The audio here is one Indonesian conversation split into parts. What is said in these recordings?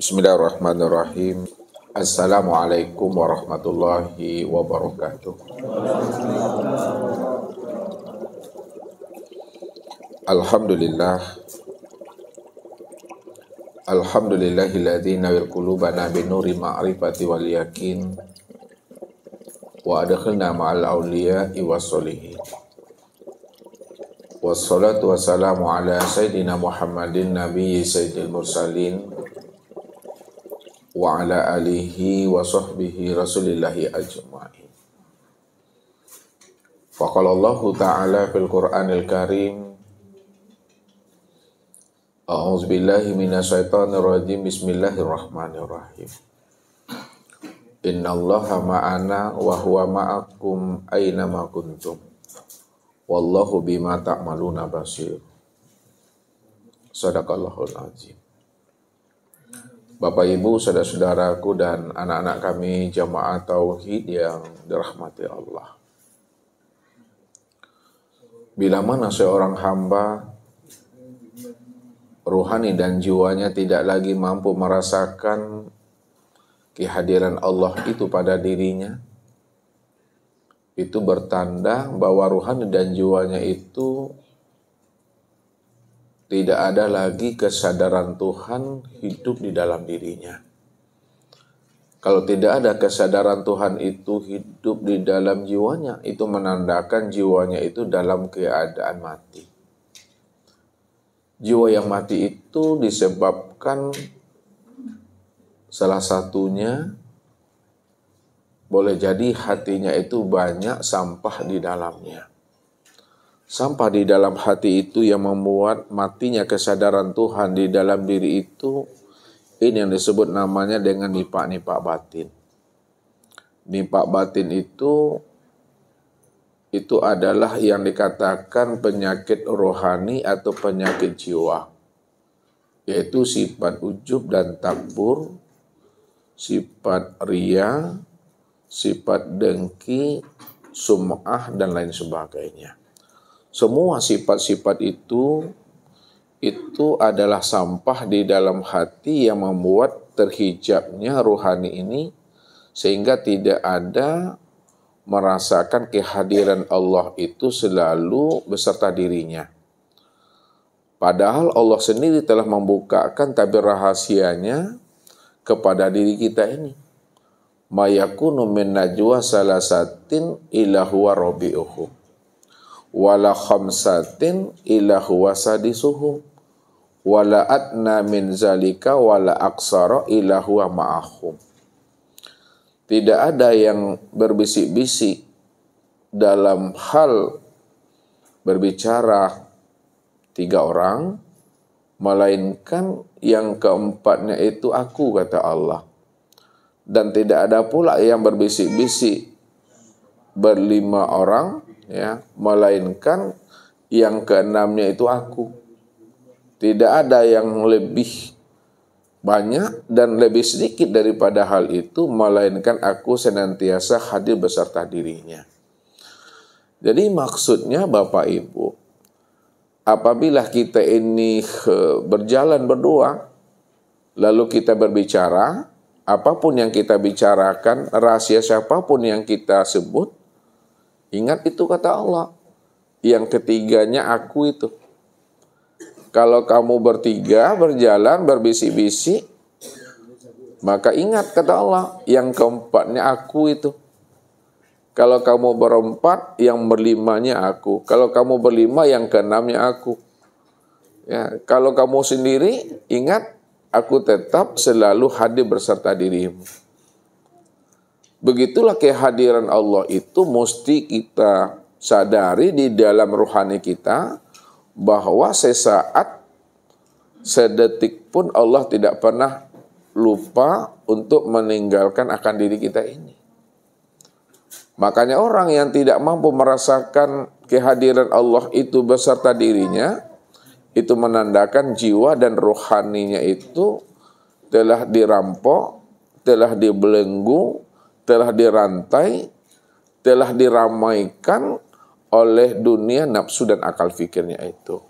Bismillahirrahmanirrahim. Assalamualaikum warahmatullahi wabarakatuh. Alhamdulillah. Alhamdulillahilladzi nawwir qulubana binuri ma'rifati wal yakin wa adkhilna ma'al awliya'i wassolihin. Wassalatu wassalamu ala sayyidina Muhammadin nabiyyi sayyidil mursalin wa ala alihi wa sahbihi rasulillahi ajma'in. Faqala Allah ta'ala fil Qur'anil Karim, a'udzu billahi minasyaitonir rajim, bismillahirrahmanirrahim. Innallaha ma'ana wa huwa ma'akum aina ma kuntum. Wallahu bima ta'maluna basir. Shadaqallahul azim. Bapak Ibu, saudara-saudaraku dan anak-anak kami jamaah tauhid yang dirahmati Allah. Bila mana seorang hamba ruhani dan jiwanya tidak lagi mampu merasakan kehadiran Allah itu pada dirinya, itu bertanda bahwa ruhani dan jiwanya itu tidak ada lagi kesadaran Tuhan hidup di dalam dirinya. Kalau tidak ada kesadaran Tuhan itu hidup di dalam jiwanya, itu menandakan jiwanya itu dalam keadaan mati. Jiwa yang mati itu disebabkan salah satunya boleh jadi hatinya itu banyak sampah di dalamnya. Sampah di dalam hati itu yang membuat matinya kesadaran Tuhan di dalam diri itu, ini yang disebut namanya dengan nipak-nipak batin. Nipak batin itu adalah yang dikatakan penyakit rohani atau penyakit jiwa. Yaitu sifat ujub dan takbur, sifat riya, sifat dengki, sum'ah, dan lain sebagainya. Semua sifat-sifat itu adalah sampah di dalam hati yang membuat terhijabnya rohani ini, sehingga tidak ada merasakan kehadiran Allah itu selalu beserta dirinya. Padahal Allah sendiri telah membukakan tabir rahasianya kepada diri kita ini. Ma yakunu min najwa salasatin illa huwa rabi'uhum wala khamsatin illa huwa sadisuhum wala adna min zalika wala aksara illa huwa ma'ahum. Tidak ada yang berbisik-bisik dalam hal berbicara 3 orang, melainkan yang keempatnya itu aku, kata Allah. Dan tidak ada pula yang berbisik-bisik 5 orang, ya, melainkan yang keenamnya itu aku. Tidak ada yang lebih banyak dan lebih sedikit daripada hal itu, melainkan aku senantiasa hadir beserta dirinya. Jadi maksudnya Bapak Ibu, apabila kita ini berjalan berdua, lalu kita berbicara, apapun yang kita bicarakan, rahasia siapapun yang kita sebut, ingat itu kata Allah. Yang ketiganya aku itu. Kalau kamu bertiga berjalan berbisik-bisik, maka ingat kata Allah, yang keempatnya aku itu. Kalau kamu berempat, yang berlimanya aku. Kalau kamu berlima, yang keenamnya aku. Ya, kalau kamu sendiri, ingat, aku tetap selalu hadir beserta dirimu. Begitulah kehadiran Allah itu mesti kita sadari di dalam rohani kita, bahwa sesaat, sedetik pun Allah tidak pernah lupa untuk meninggalkan akan diri kita ini. Makanya orang yang tidak mampu merasakan kehadiran Allah itu beserta dirinya, itu menandakan jiwa dan rohaninya itu telah dirampok, telah dibelenggu, telah dirantai, telah diramaikan oleh dunia nafsu dan akal fikirnya itu.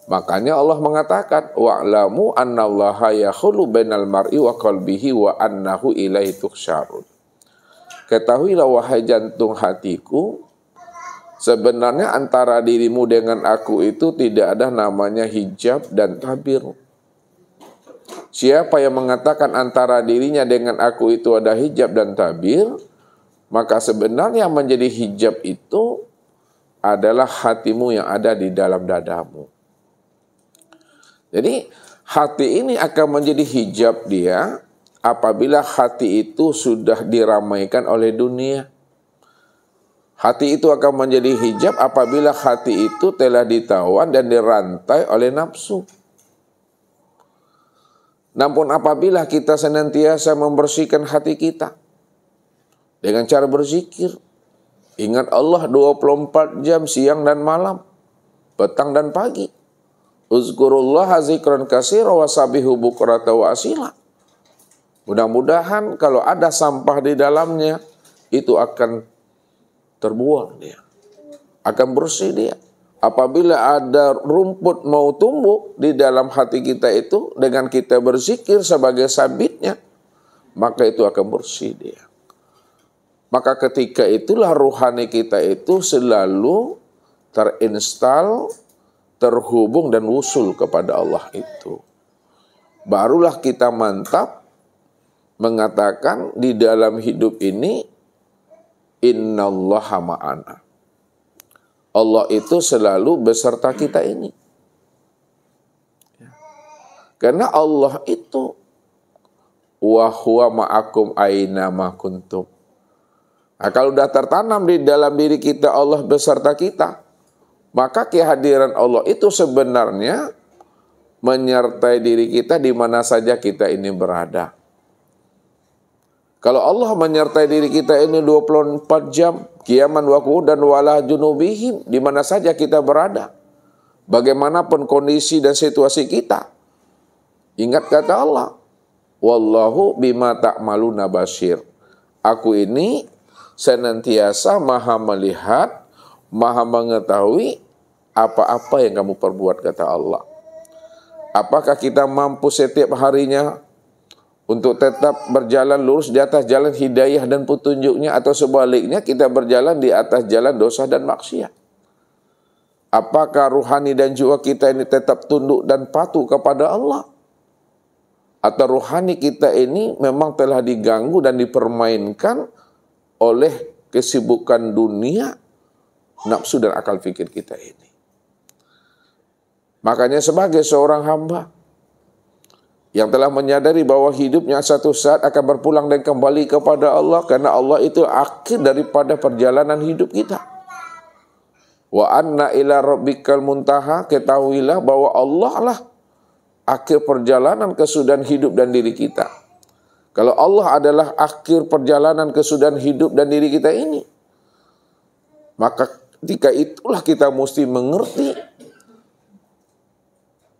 Makanya Allah mengatakan wa'lamu annallaha yakhulu bainal mar'i wa qalbihi wa annahu ilaihi tuhsyarun. Ketahuilah wahai jantung hatiku, sebenarnya antara dirimu dengan aku itu tidak ada namanya hijab dan tabir. Siapa yang mengatakan antara dirinya dengan aku itu ada hijab dan tabir, maka sebenarnya menjadi hijab itu adalah hatimu yang ada di dalam dadamu. Jadi hati ini akan menjadi hijab dia apabila hati itu sudah diramaikan oleh dunia. Hati itu akan menjadi hijab apabila hati itu telah ditawan dan dirantai oleh nafsu. Namun apabila kita senantiasa membersihkan hati kita dengan cara berzikir, ingat Allah 24 jam siang dan malam, petang dan pagi. Uzkurullaha zikran katsira wasabihu bukrata wa asila. Mudah-mudahan kalau ada sampah di dalamnya itu akan terbuang dia, akan bersih dia. Apabila ada rumput mau tumbuh di dalam hati kita itu, dengan kita berzikir sebagai sabitnya, maka itu akan bersih dia. Maka ketika itulah ruhani kita itu selalu terinstal, terhubung dan wusul kepada Allah itu. Barulah kita mantap mengatakan di dalam hidup ini innallaha ma'ana. Allah itu selalu beserta kita ini. Karena Allah itu wa huwa ma'akum aina ma kuntum. Nah, kalau sudah tertanam di dalam diri kita Allah beserta kita, maka kehadiran Allah itu sebenarnya menyertai diri kita di mana saja kita ini berada. Kalau Allah menyertai diri kita ini 24 jam, qiyaman wa qu'udan wala junubihim, di mana saja kita berada, bagaimanapun kondisi dan situasi kita. Ingat kata Allah, wallahu bima ta'maluna basyir. Aku ini senantiasa maha melihat, maha mengetahui apa-apa yang kamu perbuat, kata Allah. Apakah kita mampu setiap harinya untuk tetap berjalan lurus di atas jalan hidayah dan petunjuknya, atau sebaliknya kita berjalan di atas jalan dosa dan maksiat? Apakah ruhani dan jiwa kita ini tetap tunduk dan patuh kepada Allah? Atau ruhani kita ini memang telah diganggu dan dipermainkan oleh kesibukan dunia, nafsu dan akal fikir kita ini? Makanya sebagai seorang hamba yang telah menyadari bahwa hidupnya satu saat akan berpulang dan kembali kepada Allah, karena Allah itu akhir daripada perjalanan hidup kita. Wa anna ila rabbikal muntaha, ketahuilah bahwa Allah lah akhir perjalanan kesudahan hidup dan diri kita. Kalau Allah adalah akhir perjalanan kesudahan hidup dan diri kita ini, maka ketika itulah kita mesti mengerti,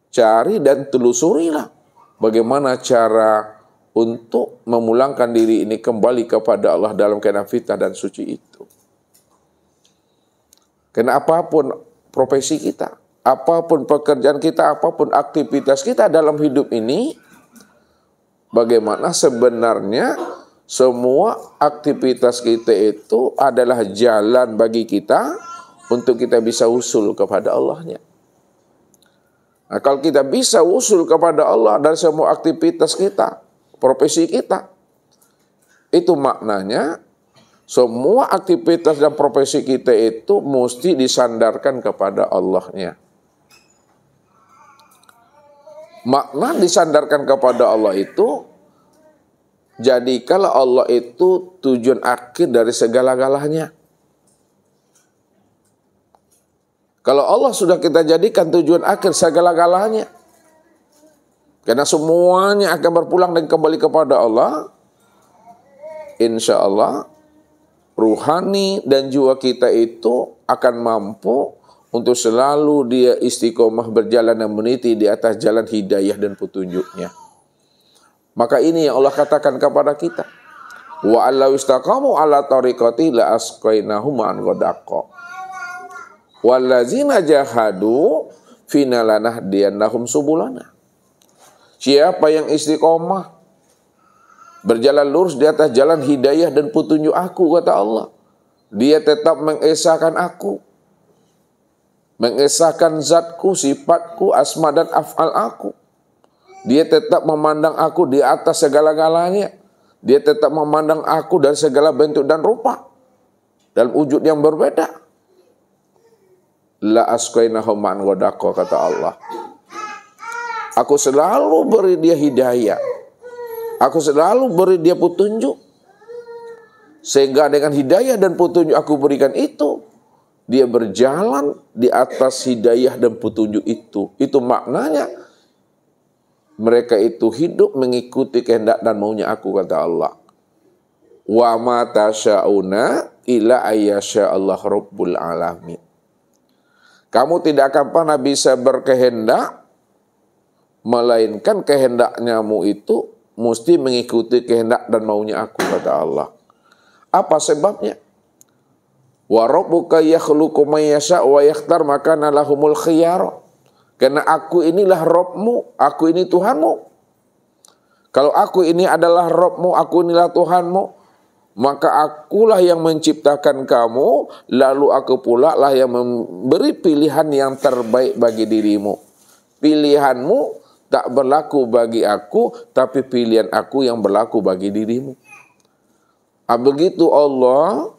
cari dan telusurilah bagaimana cara untuk memulangkan diri ini kembali kepada Allah dalam keadaan fitnah dan suci itu. Karena apapun profesi kita, apapun pekerjaan kita, apapun aktivitas kita dalam hidup ini, bagaimana sebenarnya semua aktivitas kita itu adalah jalan bagi kita untuk kita bisa usul kepada Allahnya. Nah, kalau kita bisa usul kepada Allah dari semua aktivitas kita, profesi kita, itu maknanya semua aktivitas dan profesi kita itu mesti disandarkan kepada Allahnya. Makna disandarkan kepada Allah itu, jadikanlah Allah itu tujuan akhir dari segala-galanya. Kalau Allah sudah kita jadikan tujuan akhir segala-galanya, karena semuanya akan berpulang dan kembali kepada Allah, insya Allah ruhani dan jiwa kita itu akan mampu untuk selalu dia istiqomah berjalan dan meniti di atas jalan hidayah dan petunjuknya. Maka ini yang Allah katakan kepada kita, wa allau istaqamu ala tariqati la asqainahum an ghadaqqa. Wallazina jahadu fina lanahdiyannahum subulana. Siapa yang istiqomah berjalan lurus di atas jalan hidayah dan petunjuk aku, kata Allah, dia tetap mengesahkan aku, mengesahkan zatku, sifatku, asma dan af'al aku. Dia tetap memandang aku di atas segala-galanya. Dia tetap memandang aku dari segala bentuk dan rupa, dalam wujud yang berbeda. La asqainahum ma'an ghadaqah, kata Allah. Aku selalu beri dia hidayah. Aku selalu beri dia petunjuk. Sehingga dengan hidayah dan petunjuk aku berikan itu, dia berjalan di atas hidayah dan petunjuk itu. Itu maknanya mereka itu hidup mengikuti kehendak dan maunya aku, kata Allah. Wa ma tasya'una illa ayyasha Allah rabbul alamin. Kamu tidak akan pernah bisa berkehendak melainkan kehendaknyamu itu mesti mengikuti kehendak dan maunya aku, kata Allah. Apa sebabnya? Wa rabbuka yakhluqu may yasha' wa yakhtar maka lahumul khiyar. Karena aku inilah Rabbmu, aku ini Tuhanmu. Kalau aku ini adalah Rabbmu, aku inilah Tuhanmu, maka akulah yang menciptakan kamu, lalu aku pula lah yang memberi pilihan yang terbaik bagi dirimu. Pilihanmu tak berlaku bagi aku, tapi pilihan aku yang berlaku bagi dirimu. Begitu Allah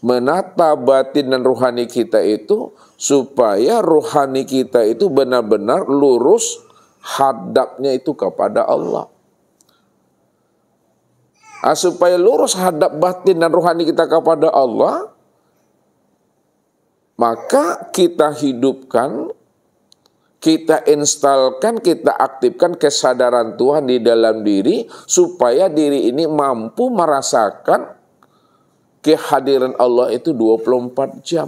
menata batin dan rohani kita itu, supaya rohani kita itu benar-benar lurus hadapnya itu kepada Allah. Supaya lurus hadap batin dan rohani kita kepada Allah, maka kita hidupkan, kita instalkan, kita aktifkan kesadaran Tuhan di dalam diri, supaya diri ini mampu merasakan kehadiran Allah itu 24 jam.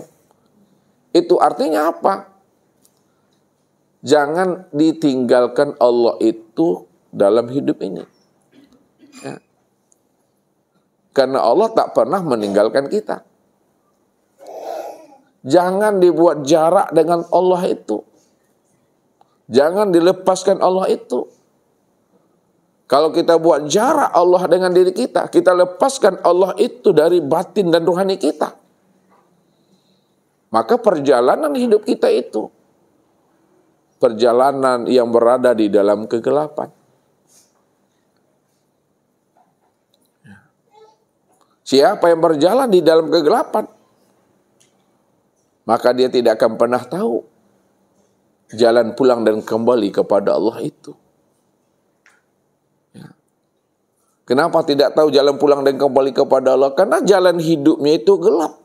Itu artinya apa? Jangan ditinggalkan Allah itu dalam hidup ini. Ya. Karena Allah tak pernah meninggalkan kita. Jangan dibuat jarak dengan Allah itu. Jangan dilepaskan Allah itu. Kalau kita buat jarak Allah dengan diri kita, kita lepaskan Allah itu dari batin dan rohani kita. Maka perjalanan hidup kita itu perjalanan yang berada di dalam kegelapan. Siapa yang berjalan di dalam kegelapan, maka dia tidak akan pernah tahu jalan pulang dan kembali kepada Allah itu. Kenapa tidak tahu jalan pulang dan kembali kepada Allah? Karena jalan hidupnya itu gelap.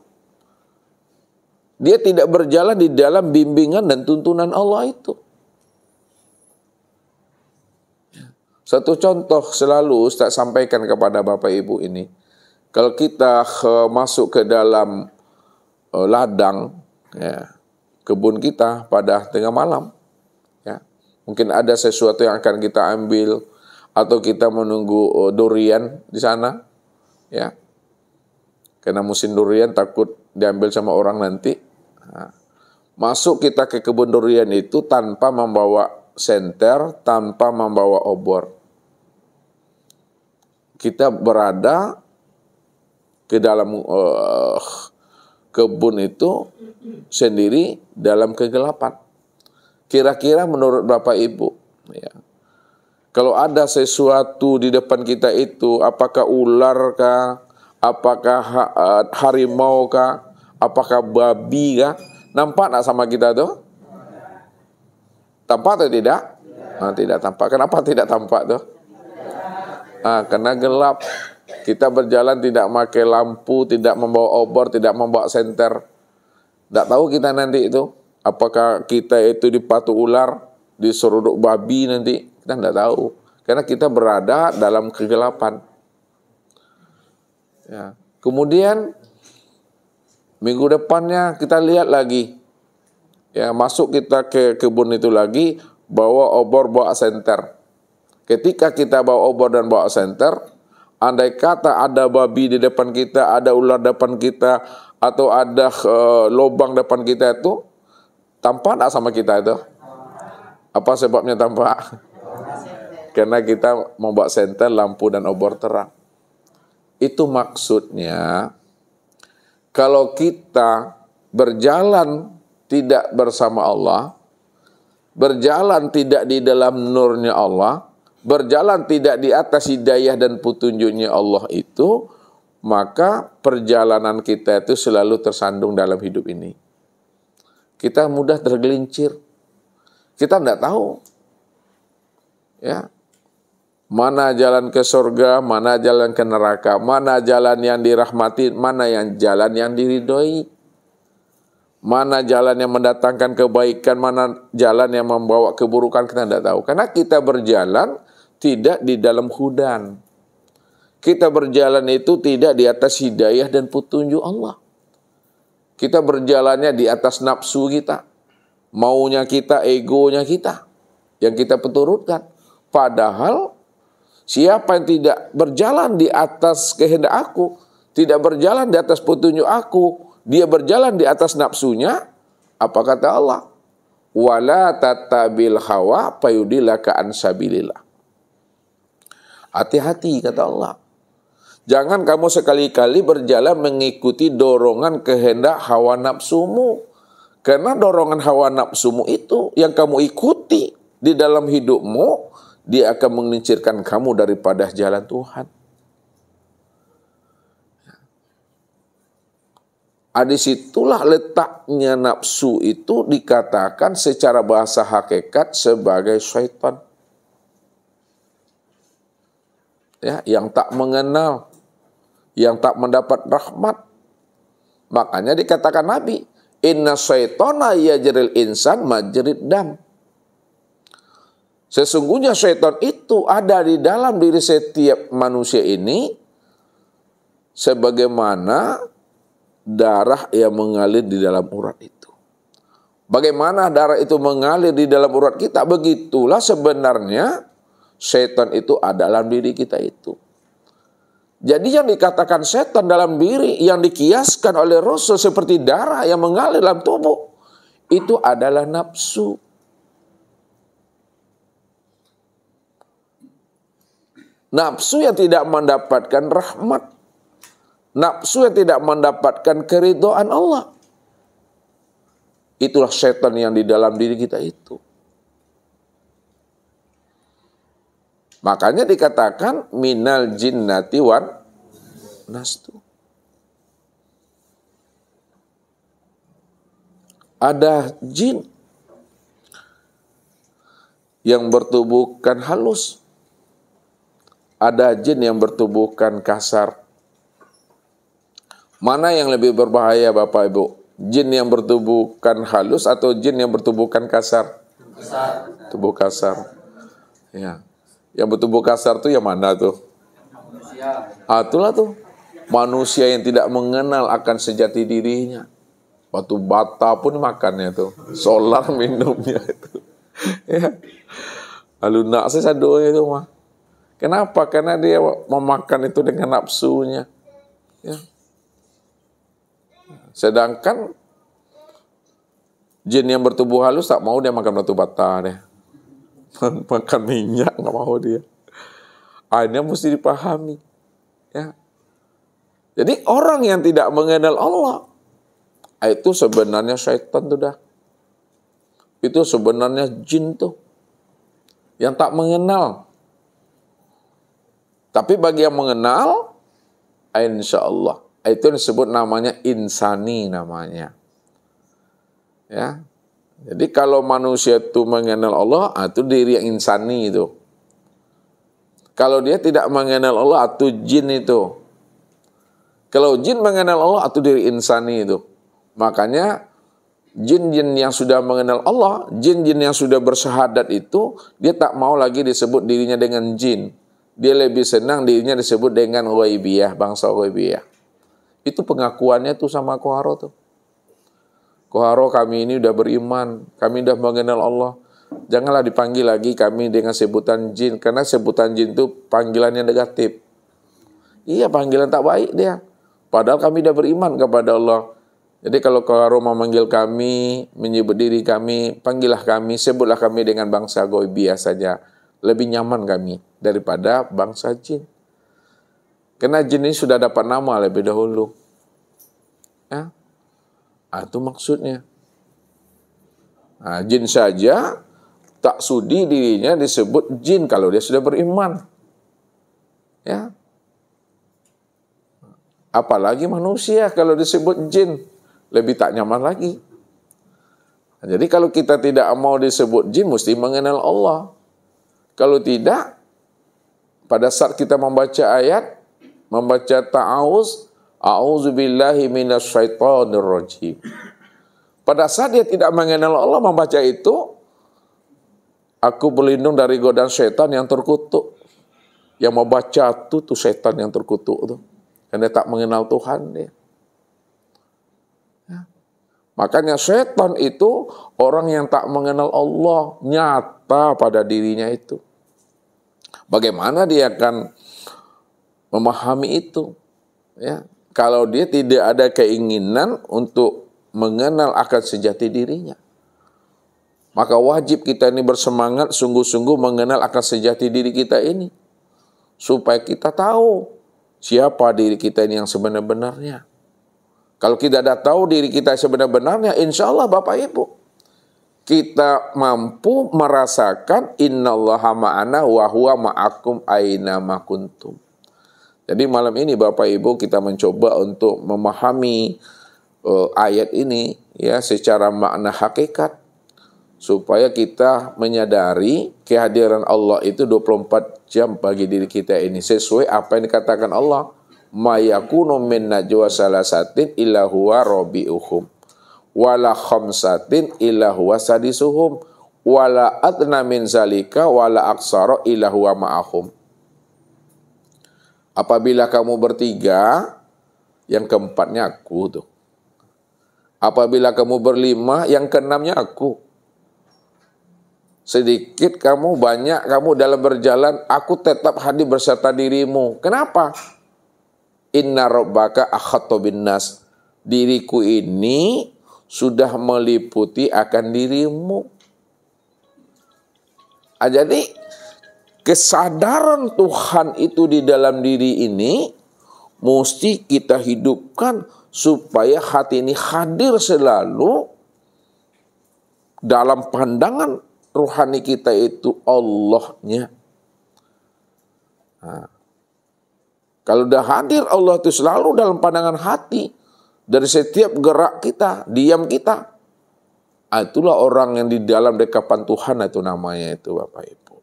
Dia tidak berjalan di dalam bimbingan dan tuntunan Allah itu. Satu contoh selalu Ustaz sampaikan kepada Bapak Ibu ini. Kalau kita masuk ke dalam ladang, ya, kebun kita pada tengah malam, ya, mungkin ada sesuatu yang akan kita ambil, atau kita menunggu durian di sana, ya, karena musim durian takut diambil sama orang nanti. Nah, masuk kita ke kebun durian itu tanpa membawa senter, tanpa membawa obor. Kita berada ke dalam kebun itu sendiri dalam kegelapan. Kira-kira menurut Bapak Ibu, ya, kalau ada sesuatu di depan kita itu, apakah ular kah, apakah harimau kah, apakah babi kah, nampak tak sama kita tuh? Tampak atau tidak? Nah, tidak tampak. Kenapa tidak tampak tuh? Karena gelap. Kita berjalan tidak pakai lampu, tidak membawa obor, tidak membawa senter. Tidak tahu kita nanti itu, apakah kita itu dipatuk ular, diseruduk babi nanti. Kita tidak tahu. Karena kita berada dalam kegelapan. Ya. Kemudian, minggu depannya kita lihat lagi. Ya, masuk kita ke kebun itu lagi, bawa obor, bawa senter. Ketika kita bawa obor dan bawa senter, andai kata ada babi di depan kita, ada ular depan kita, atau ada lubang depan kita itu, Tampak tak sama kita itu? Apa sebabnya tampak? Karena kita membuat senter lampu dan obor terang. Itu maksudnya, kalau kita berjalan tidak bersama Allah, berjalan tidak di dalam nurnya Allah, berjalan tidak di atas hidayah dan petunjuknya Allah itu, maka perjalanan kita itu selalu tersandung dalam hidup ini. Kita mudah tergelincir. Kita tidak tahu. Ya. Mana jalan ke surga, mana jalan ke neraka, mana jalan yang dirahmati, mana yang jalan yang diridhoi. Mana jalan yang mendatangkan kebaikan, mana jalan yang membawa keburukan, kita tidak tahu. Karena kita berjalan tidak di dalam hudan. Kita berjalan itu tidak di atas hidayah dan petunjuk Allah. Kita berjalannya di atas nafsu kita. Maunya kita, egonya kita. Yang kita peturutkan. Padahal siapa yang tidak berjalan di atas kehendak aku, tidak berjalan di atas petunjuk aku, dia berjalan di atas nafsunya, apa kata Allah? Wala tatabil hawa fayudillaka an sabilillah. Hati-hati kata Allah. Jangan kamu sekali-kali berjalan mengikuti dorongan kehendak hawa nafsumu. Karena dorongan hawa nafsumu itu yang kamu ikuti di dalam hidupmu, dia akan menggelincirkan kamu daripada jalan Tuhan. Disitulah letaknya nafsu itu dikatakan secara bahasa hakikat sebagai syaitan. Ya, yang tak mengenal, yang tak mendapat rahmat. Makanya dikatakan Nabi, inna syaitana yajril insan majrid dam. Sesungguhnya syaitan itu ada di dalam diri setiap manusia ini sebagaimana darah yang mengalir di dalam urat itu. Bagaimana darah itu mengalir di dalam urat kita, begitulah sebenarnya syaitan itu ada dalam diri kita itu. Jadi yang dikatakan setan dalam diri, yang dikiaskan oleh Rasul seperti darah yang mengalir dalam tubuh, itu adalah nafsu. Nafsu yang tidak mendapatkan rahmat. Nafsu yang tidak mendapatkan keridhaan Allah. Itulah setan yang di dalam diri kita itu. Makanya dikatakan minal jinnati wan nastu. Ada jin yang bertubuhkan halus. Ada jin yang bertubuhkan kasar. Mana yang lebih berbahaya Bapak Ibu? Jin yang bertubuhkan halus atau jin yang bertubuhkan kasar? Kasar. Tubuh kasar. Ya. Yang bertubuh kasar tuh yang mana tuh? Manusia. Itulah tuh. Manusia yang tidak mengenal akan sejati dirinya. Batu bata pun makannya tuh. Solar minumnya itu. Ya. Lalu nak sesadonya itu mah. Kenapa? Karena dia memakan itu dengan nafsunya. Ya. Sedangkan jin yang bertubuh halus tak mau dia makan batu bata deh. Makan minyak nggak mau dia. Ini mesti dipahami. Ya. Jadi orang yang tidak mengenal Allah itu sebenarnya syaitan tuh dah. Itu sebenarnya jin tuh yang tak mengenal. Tapi bagi yang mengenal, insya Allah itu disebut namanya insani namanya. Ya. Jadi kalau manusia itu mengenal Allah, itu diri yang insani itu. Kalau dia tidak mengenal Allah, itu jin itu. Kalau jin mengenal Allah, itu diri insani itu. Makanya jin-jin yang sudah mengenal Allah, jin-jin yang sudah bersyahadat itu, dia tak mau lagi disebut dirinya dengan jin. Dia lebih senang dirinya disebut dengan ghaibiyah, bangsa ghaibiyah. Itu pengakuannya tuh sama Koharo tuh. Koharo, kami ini udah beriman, kami udah mengenal Allah. Janganlah dipanggil lagi kami dengan sebutan jin, karena sebutan jin itu panggilan yang negatif. Iya, panggilan tak baik dia. Padahal kami udah beriman kepada Allah. Jadi kalau kau memanggil kami, menyebut diri kami, panggillah kami, sebutlah kami dengan bangsa Ghaibiyah saja. Lebih nyaman kami daripada bangsa jin. Karena jin ini sudah dapat nama lebih dahulu. Ya. Itu maksudnya. Jin saja tak sudi dirinya disebut jin kalau dia sudah beriman. Ya. Apalagi manusia kalau disebut jin. Lebih tak nyaman lagi. Jadi kalau kita tidak mau disebut jin, mesti mengenal Allah. Kalau tidak, pada saat kita membaca ayat, membaca ta'awuz, a'udzubillahi minasyaitonir rajim. Pada saat dia tidak mengenal Allah membaca itu, aku berlindung dari godaan syaitan yang terkutuk. Yang membaca itu syaitan yang terkutuk tuh. Karena dia tak mengenal Tuhan dia. Makanya setan itu orang yang tak mengenal Allah, nyata pada dirinya itu. Bagaimana dia akan memahami itu? Ya, kalau dia tidak ada keinginan untuk mengenal akan sejati dirinya. Maka wajib kita ini bersemangat sungguh-sungguh mengenal akan sejati diri kita ini. Supaya kita tahu siapa diri kita ini yang sebenar-benarnya. Kalau kita tidak tahu diri kita sebenar-benarnya, insya Allah Bapak Ibu, kita mampu merasakan innallaha ma'ana wa huwa ma'akum aina ma kuntum. Jadi malam ini Bapak Ibu kita mencoba untuk memahami ayat ini ya secara makna hakikat supaya kita menyadari kehadiran Allah itu 24 jam bagi diri kita ini sesuai apa yang dikatakan Allah. Ma yakunu min najwa salasatin illa huwa rabi'uhum wala khamsatin illa huwa sadisuhum wala adna min zalika wala aksara illa huwa ma'ahum. Apabila kamu bertiga, yang keempatnya aku tuh. Apabila kamu berlima, yang keenamnya aku. Sedikit kamu, banyak kamu dalam berjalan, aku tetap hadir beserta dirimu. Kenapa? Inna rabbaka akhata bin nas. Diriku ini sudah meliputi akan dirimu. Jadi kesadaran Tuhan itu di dalam diri ini mesti kita hidupkan supaya hati ini hadir selalu dalam pandangan rohani kita itu Allahnya. Kalau udah hadir Allah itu selalu dalam pandangan hati dari setiap gerak kita, diam kita. Itulah orang yang di dalam dekapan Tuhan itu namanya itu Bapak Ibu.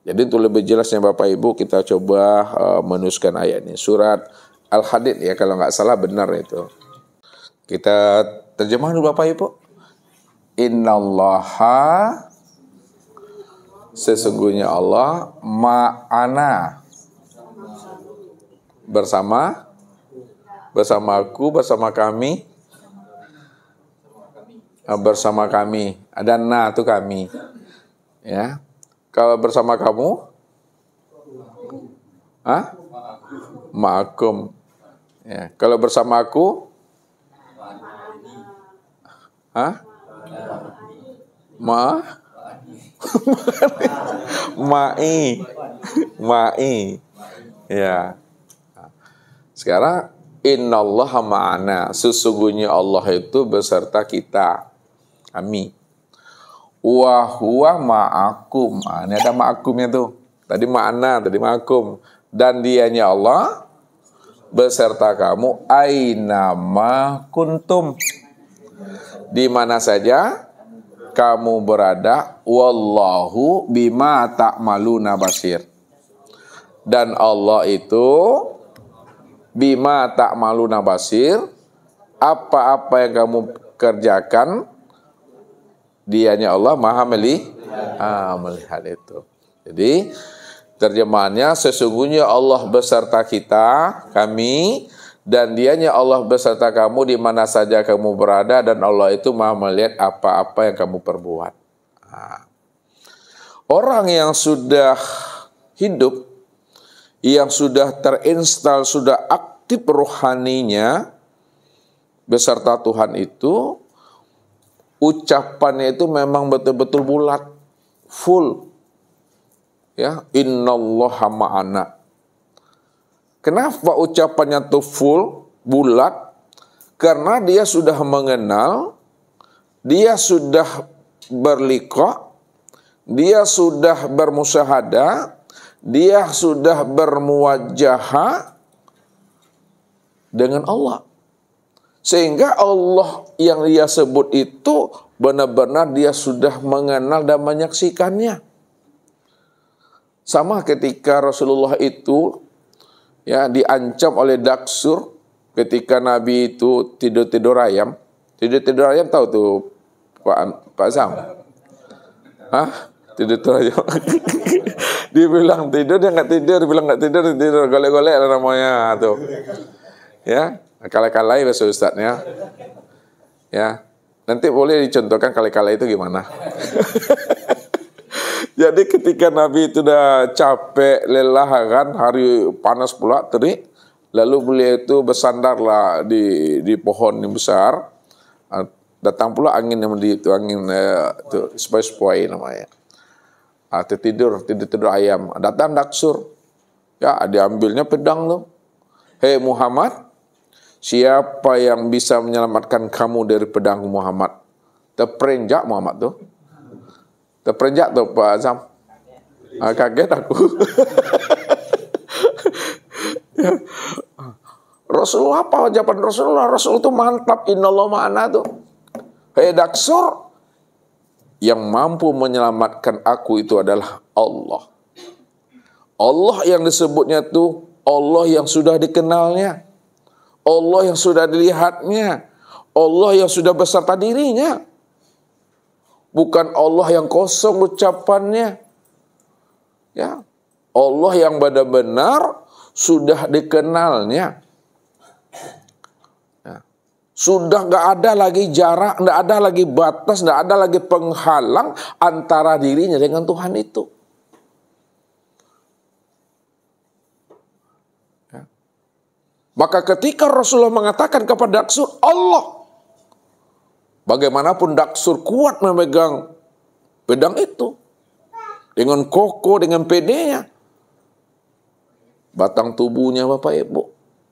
Jadi untuk lebih jelasnya Bapak Ibu kita coba menuliskan ayatnya. Surat Al-Hadid ya kalau nggak salah benar itu. Kita terjemah dulu Bapak Ibu. Innallaha sesungguhnya Allah ma'ana bersamaku, bersama kami, bersama kami. Ada na itu kami. Ya. Kalau bersama kamu, ma'akum. Ya. Kalau bersama aku, ma'i. Ya. Sekarang innallaha ma'ana, sesungguhnya Allah itu beserta kita, kami. Wa huwa ma'akum. Ini ada ma'akumnya tuh. Tadi ma'ana, tadi ma'akum. Dan dianya Allah beserta kamu aina ma kuntum. Di mana saja kamu berada, wallahu bima ta'maluna basir. Dan Allah itu bima ta'maluna basir, apa-apa yang kamu kerjakan, dianya Allah maha melihat itu. Jadi terjemahannya sesungguhnya Allah beserta kita, kami, dan dianya Allah beserta kamu di mana saja kamu berada, dan Allah itu maha melihat apa-apa yang kamu perbuat. Orang yang sudah hidup, yang sudah terinstal, sudah aktif rohaninya, beserta Tuhan itu, ucapannya itu memang betul-betul bulat, full. Ya, innallaha ma'ana. Kenapa ucapannya itu full, bulat? Karena dia sudah mengenal, dia sudah berliqa, dia sudah bermusyahadah, dia sudah bermuwajahah dengan Allah. Sehingga Allah yang dia sebut itu benar-benar dia sudah mengenal dan menyaksikannya. Sama ketika Rasulullah itu ya diancam oleh Daksur ketika Nabi itu tidur-tidur ayam. Tidur-tidur ayam tahu tuh Pak Sam? Hah? Tidur-tidur ayam. Dibilang tidur, dia nggak tidur. Dibilang nggak tidur, tidur. Golek-golek namanya tuh. Ya, kala-kalai bahasa Ustadznya. Ya, nanti boleh dicontohkan kala-kalai itu gimana? Jadi ketika Nabi itu udah capek, lelah kan, hari panas pula, terik, lalu beliau itu bersandarlah di pohon yang besar. Datang pula angin yang itu angin sepoi-sepoi namanya. Tidur ayam. Datang Daksur. Ya, diambilnya pedang tuh. Hei Muhammad, siapa yang bisa menyelamatkan kamu dari pedang Muhammad? Terperenjak Muhammad tuh. Terperenjak tuh Pak Azam. Kaget aku. Rasulullah apa jawaban Rasulullah? Rasul itu mantap, innallaha ma'ana tuh. Hei Daksur, yang mampu menyelamatkan aku itu adalah Allah. Allah yang disebutnya itu Allah yang sudah dikenalnya, Allah yang sudah dilihatnya, Allah yang sudah beserta dirinya. Bukan Allah yang kosong ucapannya. Ya, Allah yang benar-benar sudah dikenalnya. Ya. Sudah nggak ada lagi jarak, nggak ada lagi batas, nggak ada lagi penghalang antara dirinya dengan Tuhan itu. Ya. Maka ketika Rasulullah mengatakan kepada Daksur, Allah, bagaimanapun Daksur kuat memegang pedang itu dengan kokoh, dengan pedenya, batang tubuhnya Bapak Ibu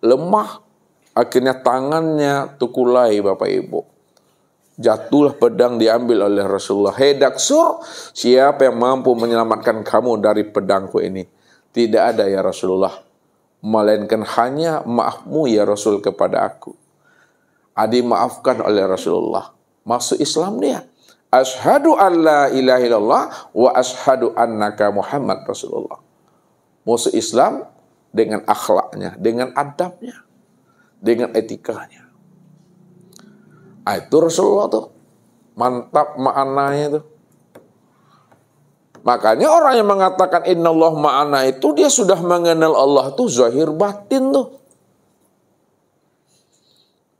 lemah, akhirnya tangannya terkulai Bapak Ibu, jatuhlah pedang diambil oleh Rasulullah. Hei Daksur, siapa yang mampu menyelamatkan kamu dari pedangku ini? Tidak ada ya Rasulullah, melainkan hanya maafmu ya Rasul kepada aku. Dimaafkan oleh Rasulullah, masuk Islam dia. Asyhadu an la ilaha illallah wa asyhadu annaka Muhammad Rasulullah. Masuk Islam dengan akhlaknya, dengan adabnya, dengan etikanya. Itu Rasulullah tuh. Mantap maknanya tuh. Makanya orang yang mengatakan innallah ma'ana itu dia sudah mengenal Allah tuh zahir batin tuh.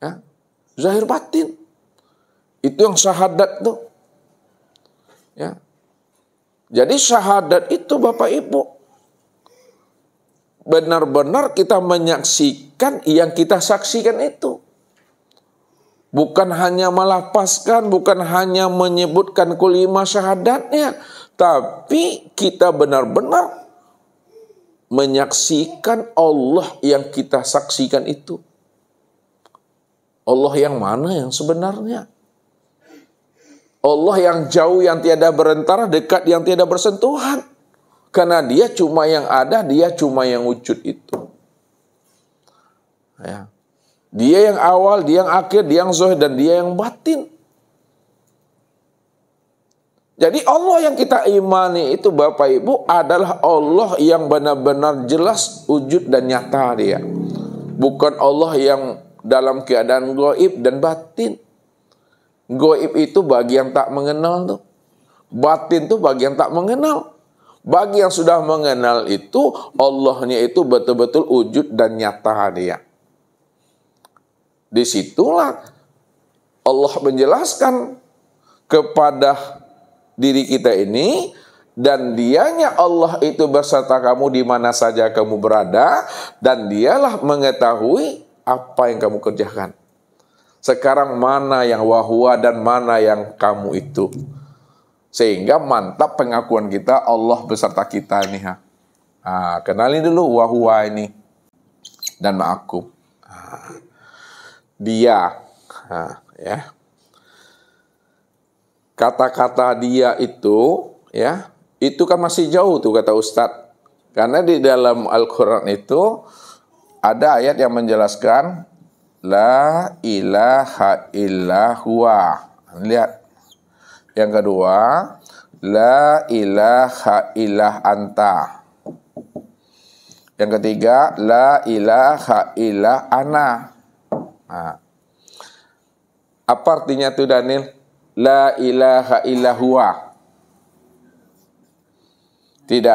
Ya, zahir batin. Itu yang syahadat tuh. Ya. Jadi syahadat itu Bapak Ibu benar-benar kita menyaksikan yang kita saksikan itu. Bukan hanya melafazkan, bukan hanya menyebutkan kelima syahadatnya, tapi kita benar-benar menyaksikan Allah yang kita saksikan itu. Allah yang mana yang sebenarnya? Allah yang jauh yang tiada berantara, dekat yang tiada bersentuhan. Karena dia cuma yang ada, dia cuma yang wujud itu. Ya. Dia yang awal, dia yang akhir, dia yang zahir, dan dia yang batin. Jadi Allah yang kita imani itu Bapak Ibu adalah Allah yang benar-benar jelas wujud dan nyata dia. Bukan Allah yang dalam keadaan gaib dan batin. Gaib itu bagi yang tak mengenal tuh. Batin tuh bagi yang tak mengenal. Bagi yang sudah mengenal itu, Allahnya itu betul-betul wujud dan nyata dia. Disitulah Allah menjelaskan kepada diri kita ini, dan dianya Allah itu berserta kamu di mana saja kamu berada, dan dialah mengetahui apa yang kamu kerjakan. Sekarang mana yang wahwa dan mana yang kamu itu. Sehingga mantap pengakuan kita, Allah beserta kita nih. Kenali dulu wahwa ini dan ma'akum. Dia. Ya. Kata-kata dia itu, ya, itu kan masih jauh tuh kata Ustadz. Karena di dalam Al-Quran itu ada ayat yang menjelaskan La ilaha illa huwa. Lihat. Yang kedua, La ilaha illa anta. Yang ketiga, La ilaha illa ana. Apa artinya tuh Daniel? La ilaha illa huwa. Tidak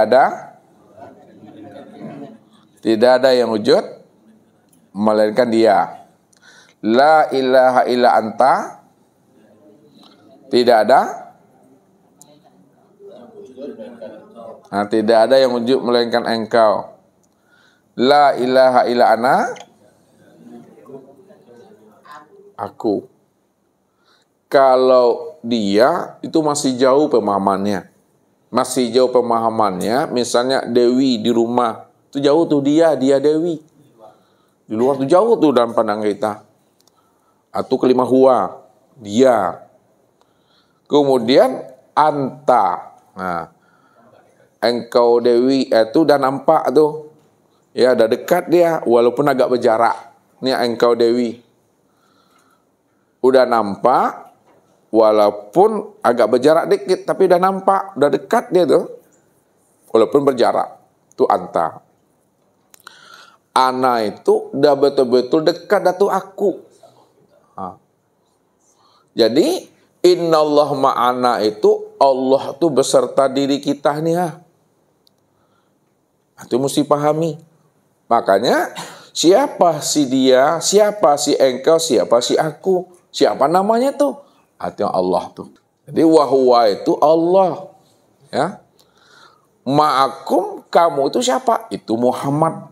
ada yang wujud melainkan dia. La ilaha illa anta. Tidak ada. Tidak ada yang wujud melainkan engkau. La ilaha illa ana. Aku. Kalau dia itu masih jauh pemahamannya. Masih jauh pemahamannya. Misalnya Dewi di rumah. Itu jauh tuh dia Dewi. Di luar tuh jauh tuh dalam pandang kita. Atau kelima huwa. Dia. Kemudian anta. Engkau Dewi itu udah nampak tuh. Ya, udah dekat dia. Walaupun agak berjarak. Ini engkau Dewi. Udah nampak. Walaupun agak berjarak dikit, tapi udah nampak, udah dekat dia tuh. Walaupun berjarak. Itu anta. Ana itu udah betul-betul dekat datu aku. Jadi, innallah ma'ana itu, Allah tuh beserta diri kita nih ya. Itu mesti pahami. Makanya, siapa si dia, siapa si engkau, siapa si aku. Siapa namanya tuh? Artinya Allah tuh. Jadi wahwa itu Allah. Ya. Ma'akum, kamu itu siapa? Itu Muhammad.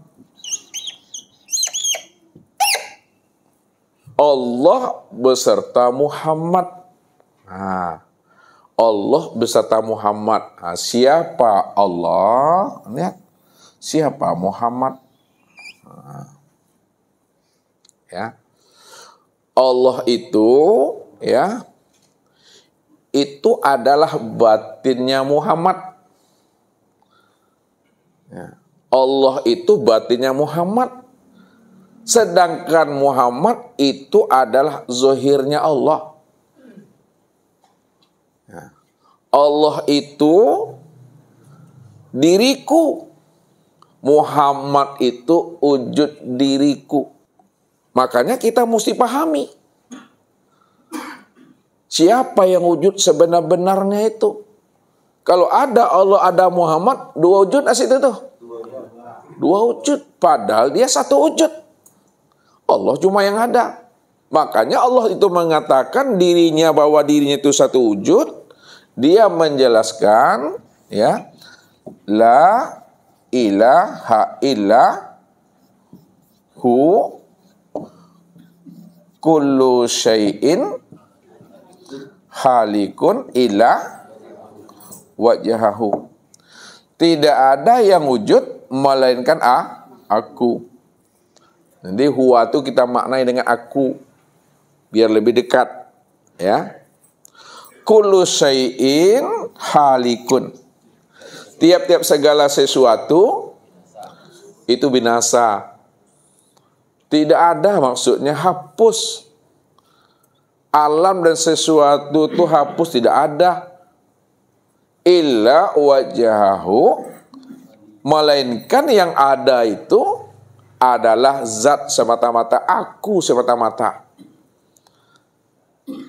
Allah beserta Muhammad. Allah beserta Muhammad. Siapa Allah? Lihat. Siapa Muhammad? Ya. Allah itu, ya, itu adalah batinnya Muhammad. Ya. Allah itu batinnya Muhammad. Sedangkan Muhammad itu adalah zahirnya Allah. Ya. Allah itu diriku. Muhammad itu wujud diriku. Makanya kita mesti pahami. Siapa yang wujud sebenar-benarnya itu? Kalau ada Allah, ada Muhammad, dua wujud asitu tuh. Dua wujud. Padahal dia satu wujud. Allah cuma yang ada. Makanya Allah itu mengatakan dirinya bahwa dirinya itu satu wujud. Dia menjelaskan, ya, La ilaha illa hu kullu syai'in halikun ila wajhahu. Tidak ada yang wujud melainkan aku. Jadi huwa itu kita maknai dengan aku biar lebih dekat, ya. Kullu syai'in halikun. Tiap-tiap segala sesuatu itu binasa. Tidak ada maksudnya hapus. Alam dan sesuatu itu hapus, tidak ada. Illa wajhahu, melainkan yang ada itu adalah zat semata-mata, aku semata-mata.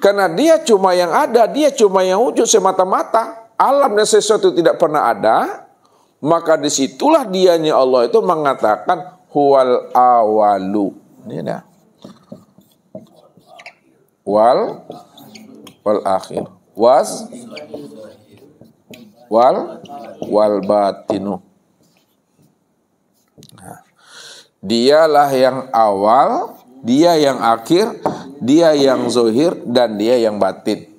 Karena dia cuma yang ada, dia cuma yang wujud semata-mata. Alam dan sesuatu tidak pernah ada, maka disitulah dianya Allah itu mengatakan huwal awalu. Ini dah. Wal akhir. Wal batinu. Dialah yang awal Dia yang akhir, dia yang zohir, dan dia yang batin.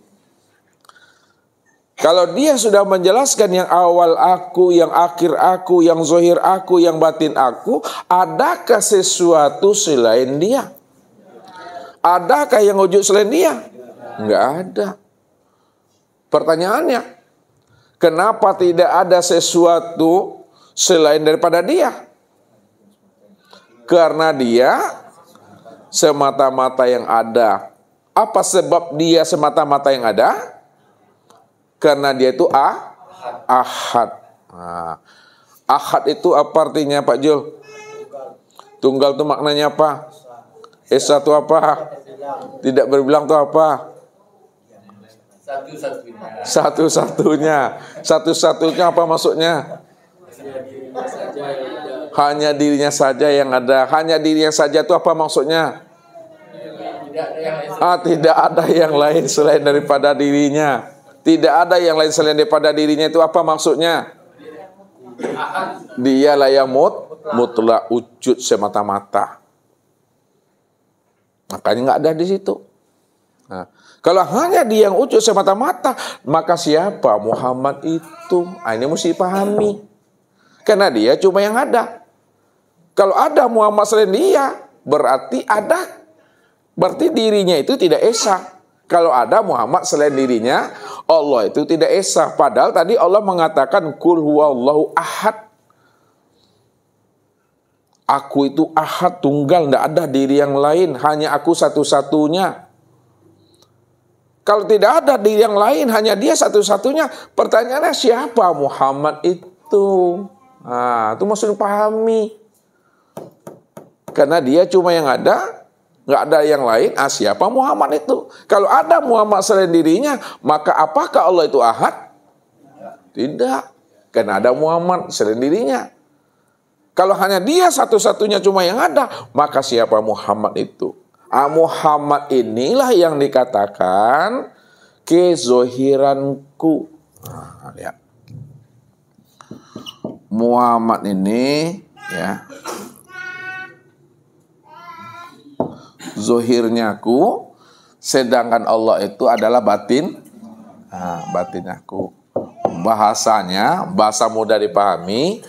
Kalau dia sudah menjelaskan yang awal aku, yang akhir aku, yang zohir aku, yang batin aku, adakah sesuatu selain dia? Adakah yang wujud selain dia? Enggak ada. Pertanyaannya, kenapa tidak ada sesuatu selain daripada dia? Karena dia semata-mata yang ada. Apa sebab dia semata-mata yang ada? Karena dia itu ahad. Nah, ahad itu apa artinya Pak Jul? Tunggal itu maknanya apa? Esa itu apa? Tidak berbilang itu apa? Satu-satunya. Satu-satunya apa maksudnya? Hanya dirinya saja yang ada. Hanya dirinya saja itu apa maksudnya? Tidak ada yang lain selain daripada dirinya. Tidak ada yang lain selain daripada dirinya itu apa maksudnya? Dialah yang mutlak, wujud semata-mata. Makanya nggak ada di situ. Nah, kalau hanya dia yang wujud semata-mata, maka siapa Muhammad itu? Ini mesti pahami. Karena dia cuma yang ada. Kalau ada Muhammad selain dia, berarti dirinya itu tidak esa. Kalau ada Muhammad selain dirinya, Allah itu tidak esa. Padahal tadi Allah mengatakan Qul huwallahu ahad. Aku itu ahad, tunggal, tidak ada diri yang lain, hanya aku satu-satunya. Kalau tidak ada diri yang lain, hanya dia satu-satunya, pertanyaannya siapa Muhammad itu? Itu maksudnya pahami. Karena dia cuma yang ada, nggak ada yang lain. Siapa Muhammad itu? Kalau ada Muhammad selain dirinya, maka apakah Allah itu ahad? Tidak. Karena ada Muhammad selain dirinya. Kalau hanya dia satu-satunya cuma yang ada, maka siapa Muhammad itu? Muhammad inilah yang dikatakan kezohiranku. Lihat. Muhammad ini, ya, zohirnya aku, sedangkan Allah itu adalah batin. Batin aku. Bahasanya, bahasa mudah dipahami,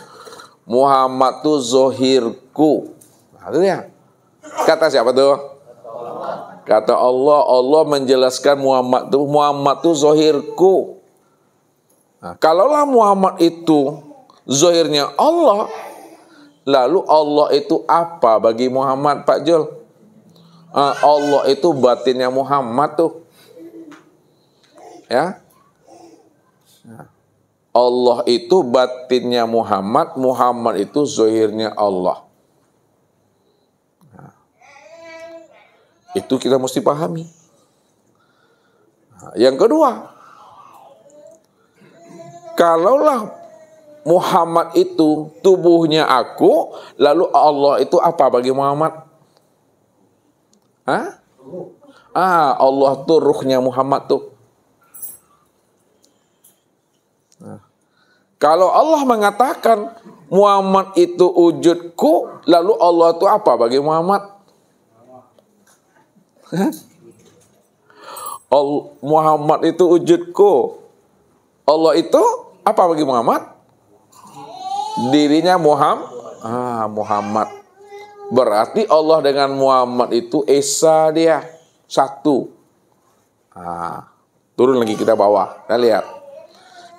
Muhammad itu zohirku. Itu ya. Kata siapa tuh? Kata Allah. Allah menjelaskan Muhammad itu zohirku. Kalaulah Muhammad itu zohirnya Allah, lalu Allah itu apa bagi Muhammad, Pak Jul? Allah itu batinnya Muhammad tuh. Ya. Allah itu batinnya Muhammad, Muhammad itu zohirnya Allah. Itu kita mesti pahami. Yang kedua, kalaulah Muhammad itu tubuhnya aku, lalu Allah itu apa bagi Muhammad? Allah tuh ruhnya Muhammad tuh. Kalau Allah mengatakan Muhammad itu wujudku, lalu Allah itu apa bagi Muhammad? Muhammad itu wujudku. Allah itu apa bagi Muhammad? Dirinya Muhammad. Berarti Allah dengan Muhammad itu esa dia. Satu. Turun lagi kita bawah. Kita lihat.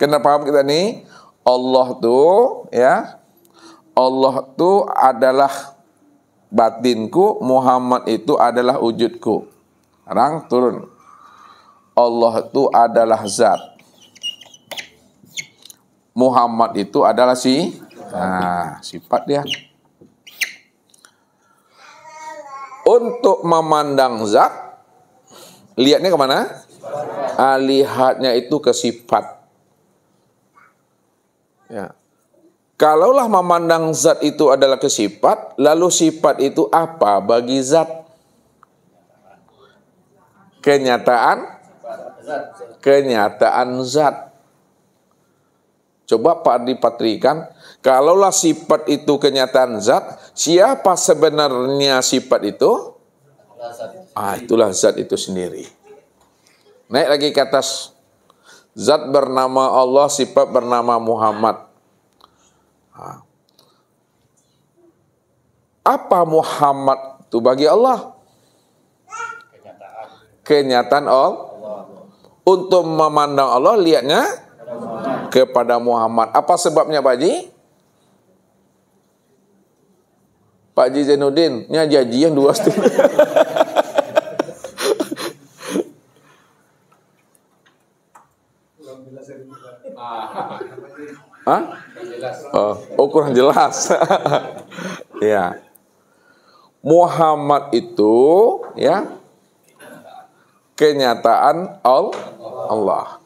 Kena paham kita nih? Allah tuh, ya, Allah tuh adalah batinku, Muhammad itu adalah wujudku. Sekarang turun. Allah itu adalah zat. Muhammad itu adalah sifat dia. Untuk memandang zat, lihatnya kemana? Lihatnya itu ke sifat. Ya. Kalaulah memandang zat itu adalah ke sifat, lalu sifat itu apa bagi zat? Kenyataan zat. Coba Pak dipatrikan, kalaulah sifat itu kenyataan zat, siapa sebenarnya sifat itu? Itulah zat itu sendiri. Naik lagi ke atas. Zat bernama Allah, sifat bernama Muhammad. Apa Muhammad itu bagi Allah? Kenyataan Allah. Untuk memandang Allah, lihatnya kepada Muhammad. Apa sebabnya Pak Haji? Pak Haji Zainuddin, janji yang 2,5. Hah? Oh, kurang jelas. Ya. Muhammad itu ya kenyataan Allah.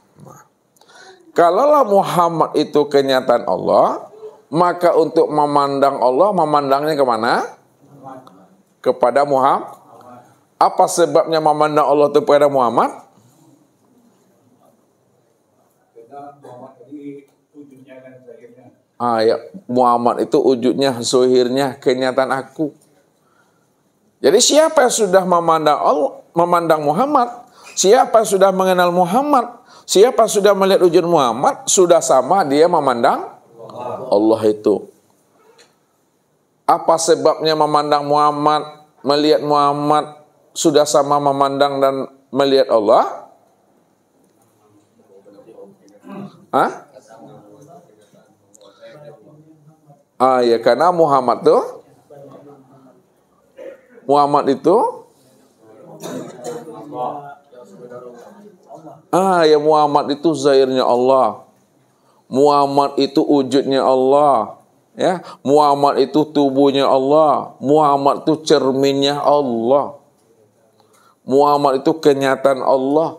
Kalaulah Muhammad itu kenyataan Allah, maka untuk memandang Allah, memandangnya kemana? Kepada Muhammad. Apa sebabnya memandang Allah itu kepada Muhammad? Ya, Muhammad itu wujudnya, zuhirnya, kenyataan aku. Jadi siapa yang sudah memandang Allah, memandang Muhammad, siapa yang sudah mengenal Muhammad, siapa yang sudah melihat wujud Muhammad, sudah sama dia memandang Allah itu. Apa sebabnya memandang Muhammad, melihat Muhammad, sudah sama memandang dan melihat Allah? Ya karena Muhammad itu ya Muhammad itu zahirnya Allah. Muhammad itu wujudnya Allah. Ya, Muhammad itu tubuhnya Allah. Muhammad itu cerminnya Allah. Muhammad itu kenyataan Allah.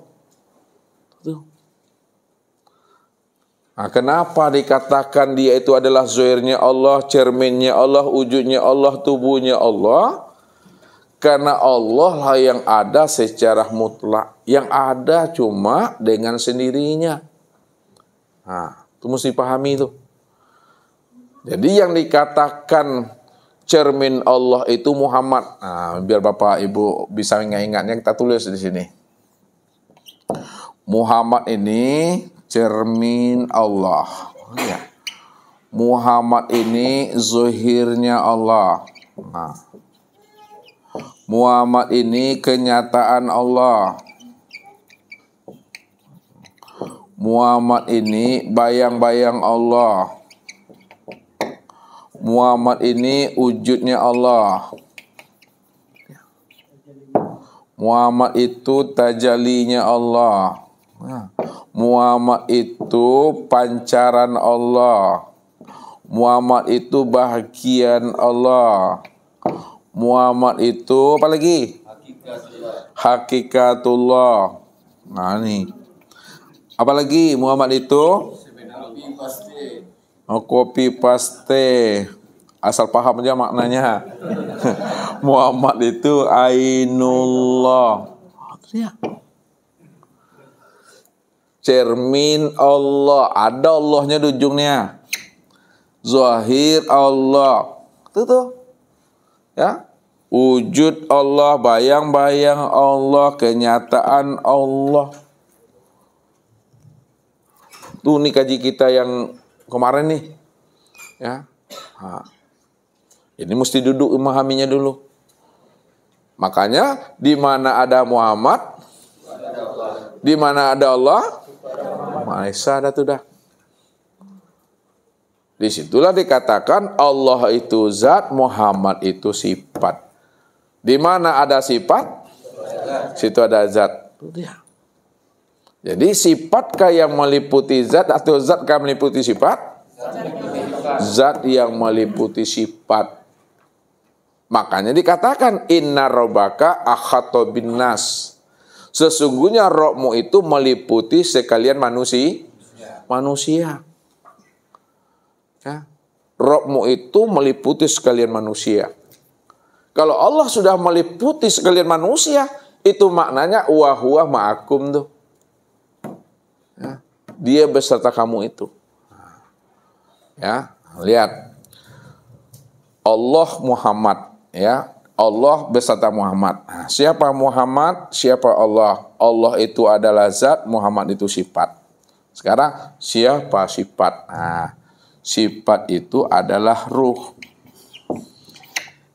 Kenapa dikatakan dia itu adalah zahirnya Allah, cerminnya Allah, wujudnya Allah, tubuhnya Allah? Karena Allah lah yang ada secara mutlak. Yang ada cuma dengan sendirinya. Itu mesti pahami itu. Jadi yang dikatakan cermin Allah itu Muhammad. Biar Bapak Ibu bisa ingat-ingatnya, kita tulis di sini. Muhammad ini cermin Allah. Muhammad ini zuhirnya Allah. Muhammad ini kenyataan Allah. Muhammad ini bayang-bayang Allah. Muhammad ini wujudnya Allah. Muhammad itu tajallinya Allah. Muhammad itu pancaran Allah. Muhammad itu bahagian Allah. Muhammad itu apa lagi? Hakikatullah. Ini. Apa lagi Muhammad itu? Copy paste. Asal paham aja maknanya. Muhammad itu ainullah. Cermin Allah, ada Allahnya di ujungnya. Zahir Allah. Itu tuh. Ya. Wujud Allah, bayang-bayang Allah, kenyataan Allah. Tuh nih kaji kita yang kemarin nih. Ya. Ini mesti duduk memahaminya dulu. Makanya di mana ada Muhammad, di mana ada Allah, Maha ada tuh dah. Disitulah dikatakan Allah itu zat, Muhammad itu sifat. Di mana ada sifat, situ ada zat. Itu dia. Jadi sifatkah yang meliputi zat atau zatkah meliputi sifat? Zat yang meliputi sifat. Makanya dikatakan inna rabbaka akhata bin nas. Sesungguhnya Rabbmu itu meliputi sekalian manusia. Ya. Rabbmu itu meliputi sekalian manusia. Kalau Allah sudah meliputi sekalian manusia, itu maknanya wa huwa ma'akum tuh. Ya. Dia beserta kamu itu. Ya, lihat. Allah Muhammad, ya. Allah beserta Muhammad. Nah, siapa Muhammad? Siapa Allah? Allah itu adalah zat, Muhammad itu sifat. Sekarang siapa sifat? Nah, sifat itu adalah ruh.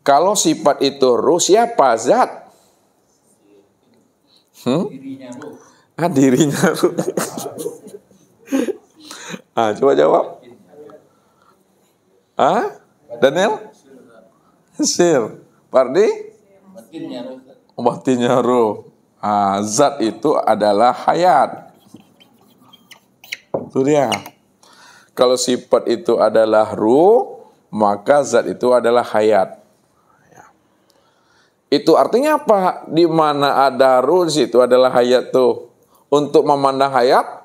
Kalau sifat itu ruh, siapa zat? Dirinya ruh. Dirinya ruh. Coba jawab. Daniel? Sir. Pardi? Batinnya ruh. Batinnya ruh. Zat itu adalah hayat. Itu dia. Kalau sifat itu adalah ruh, maka zat itu adalah hayat. Itu artinya apa? Di mana ada ruh, di situ adalah hayat tuh. Untuk memandang hayat,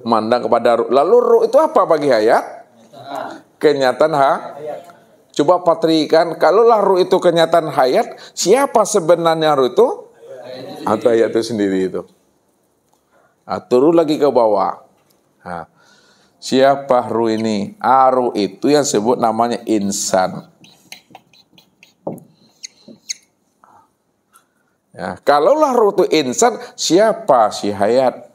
memandang kepada ruh. Lalu ruh itu apa bagi hayat? Kenyataan Coba patrikan, kalaulah ruh itu kenyataan hayat, siapa sebenarnya ruh itu? Atau hayat itu sendiri itu. Turun lagi ke bawah. Siapa ruh ini? Ruh itu yang sebut namanya insan. Kalaulah ruh itu insan, siapa si hayat?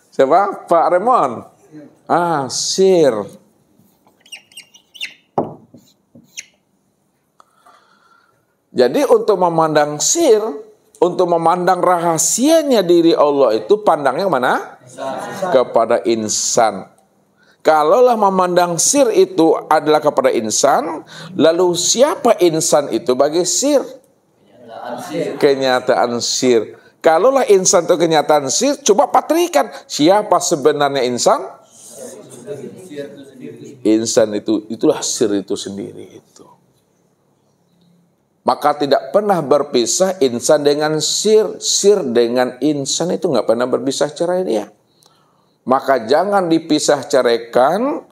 Siapa? Pak Remon? Sir. Jadi untuk memandang sir, untuk memandang rahasianya diri Allah itu pandangnya mana? Kepada insan. Kalaulah memandang sir itu adalah kepada insan, lalu siapa insan itu bagi sir? Kenyataan sir. Kalaulah insan itu kenyataan sir, coba patrikan, siapa sebenarnya insan? Insan itulah sir itu sendiri itu. Maka tidak pernah berpisah insan dengan sir, sir dengan insan itu nggak pernah berpisah cerai dia. Maka jangan dipisah ceraikan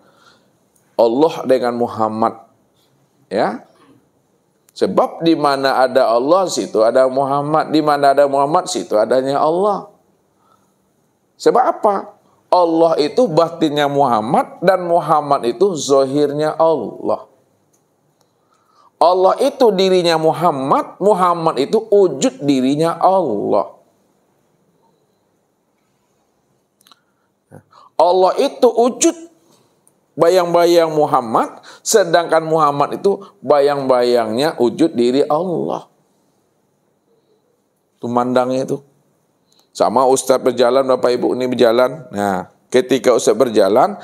Allah dengan Muhammad, ya. Sebab di mana ada Allah, situ ada Muhammad. Di mana ada Muhammad, situ adanya Allah. Sebab apa? Allah itu batinnya Muhammad dan Muhammad itu zahirnya Allah. Allah itu dirinya Muhammad, Muhammad itu wujud dirinya Allah. Allah itu wujud bayang-bayang Muhammad, sedangkan Muhammad itu bayang-bayangnya wujud diri Allah. Itu mandangnya itu. Sama Ustaz berjalan, Bapak Ibu ini berjalan. Nah, ketika Ustaz berjalan,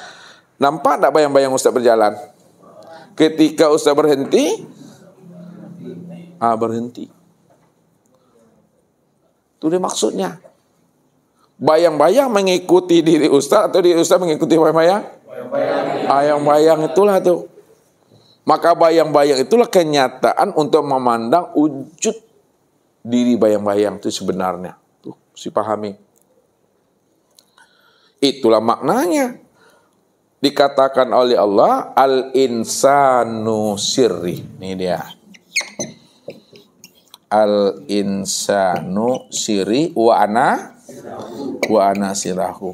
nampak tak bayang-bayang Ustaz berjalan? Ketika Ustaz berhenti, berhenti. Itu dia maksudnya. Bayang-bayang mengikuti diri Ustaz atau diri Ustaz mengikuti bayang-bayang? Bayang-bayang itulah tuh. Maka bayang-bayang itulah kenyataan untuk memandang wujud diri bayang-bayang itu sebenarnya. Tuh, pahami. Itulah maknanya. Dikatakan oleh Allah, al-insanu sirri. Ini dia. Al-insanu sirri wa ana sirahu.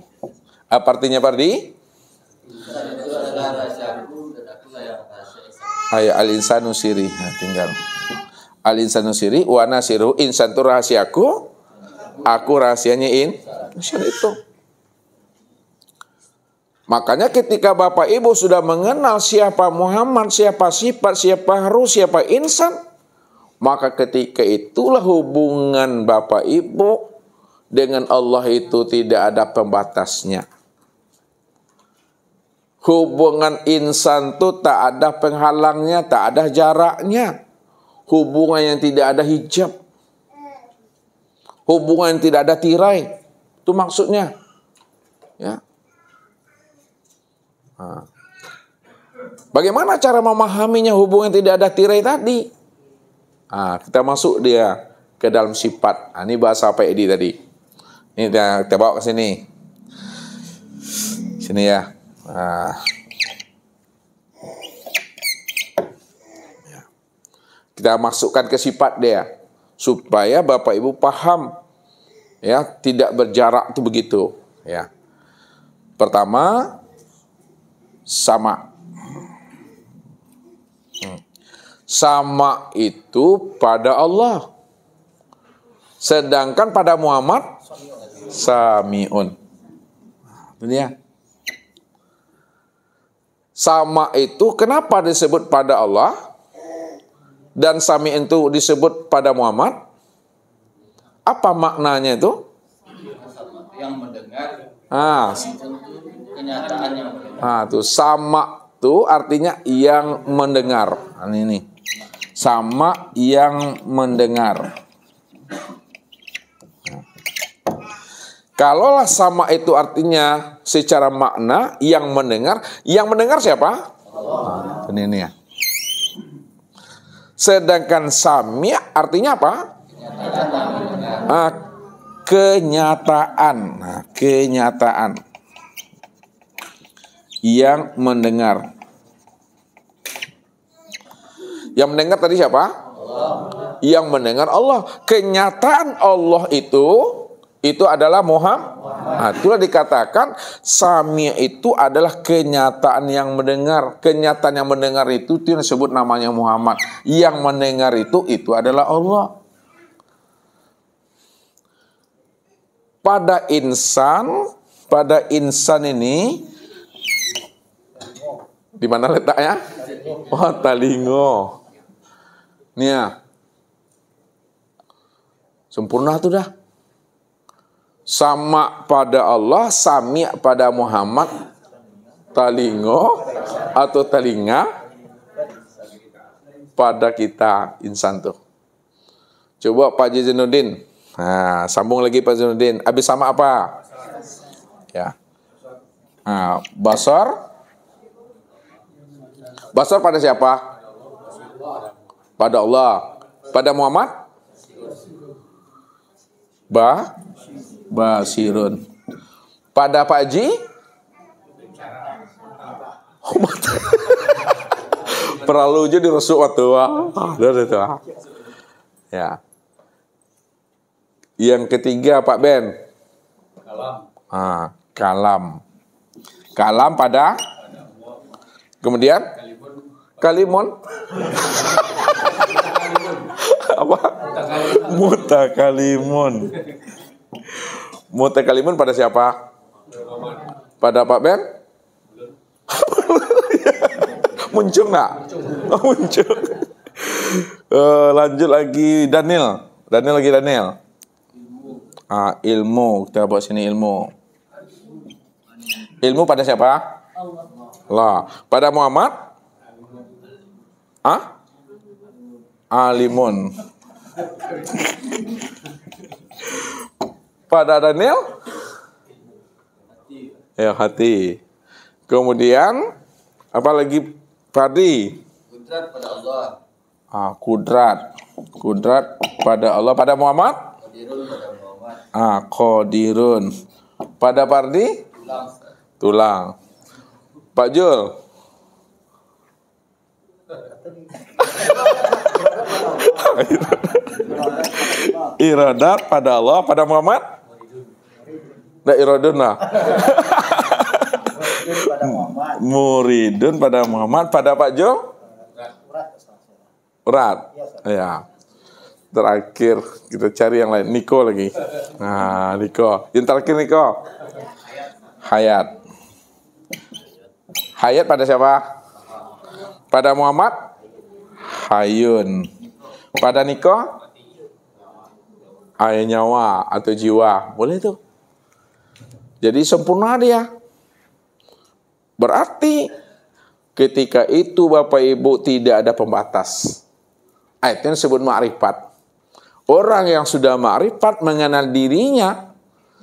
Apa artinya, Pardi? Al-insanu sirri. Nah, tinggal. Al-insanu sirri wa ana sirahu. Insan itu rahasiaku, aku rahasianya insan itu. Makanya ketika Bapak Ibu sudah mengenal siapa Muhammad, siapa sifat, siapa ruh, siapa insan, maka ketika itulah hubungan Bapak Ibu dengan Allah itu tidak ada pembatasnya. Hubungan insan itu tak ada penghalangnya, tak ada jaraknya. Hubungan yang tidak ada hijab. Hubungan yang tidak ada tirai. Itu maksudnya. Ya. Bagaimana cara memahaminya hubungan yang tidak ada tirai tadi? Kita masuk dia ke dalam sifat. Ini bahasa Pak Edi tadi. Ini kita bawa ke sini. Sini ya. Kita masukkan ke sifat dia supaya Bapak Ibu paham. Ya, tidak berjarak itu begitu, ya. Pertama, sama. Sama itu pada Allah. Sedangkan pada Muhammad sami'un. Itu dia. Sama itu kenapa disebut pada Allah dan sami itu disebut pada Muhammad? Apa maknanya itu? Yang mendengar. Kenyataan yang mendengar. Tuh sama tuh artinya yang mendengar. Ini sama yang mendengar. Kalaulah sama itu artinya secara makna yang mendengar siapa? Allah. Ini ya. Sedangkan sami artinya apa? Kenyataan. Kenyataan. Yang mendengar. Yang mendengar tadi siapa? Allah. Yang mendengar Allah. Kenyataan Allah itu adalah Muhammad. Itulah dikatakan sami itu adalah kenyataan yang mendengar. Kenyataan yang mendengar itu yang disebut namanya Muhammad. Yang mendengar itu adalah Allah. Pada insan ini di mana letaknya? Oh, talingo. Nih ya. Sempurna tuh dah. Sama pada Allah, sami pada Muhammad, talingo atau telinga pada kita insan tuh. Coba Pak Zainuddin. Nah, sambung lagi Pak Zainuddin. Habis sama apa? Ya. Nah, basar. Basar pada siapa? Pada Allah. Pada Muhammad? Basirun. Pada Pak Haji? Peralunya dirusuk waktu. Ya. Yang ketiga Pak Ben. Kalam. Kalam pada? Kemudian? Kalimun. Apa? Mutakalimun. Mutakalimun pada siapa? Pada Pak Ben? Muncul nggak? Muncul. Lanjut lagi Daniel. Ilmu. Kita buat sini ilmu. Ilmu pada siapa? Allah. Pada Muhammad? Alimun. Pada Daniel? Ya, hati. Kemudian apa lagi? Fardi. Kudrat pada Allah. Kudrat pada Allah. Pada Muhammad? Qadirun pada Muhammad. Qadirun. Pada Fardi? Tulang. Pak Jul? Iradat pada Allah. Pada Muhammad? Nggak iradun lah. Muridun pada Muhammad. Pada Pak Jul? Urat. Ya. Terakhir kita cari yang lain. Niko lagi. Nah, Niko. Yang terakhir Niko. Hayat. Hayat pada siapa? Pada Muhammad? Hayun. Pada Niko? Nyawa atau jiwa. Boleh tuh. Jadi sempurna dia. Berarti ketika itu Bapak Ibu tidak ada pembatas. Itu yang disebut ma'rifat. Orang yang sudah ma'rifat mengenal dirinya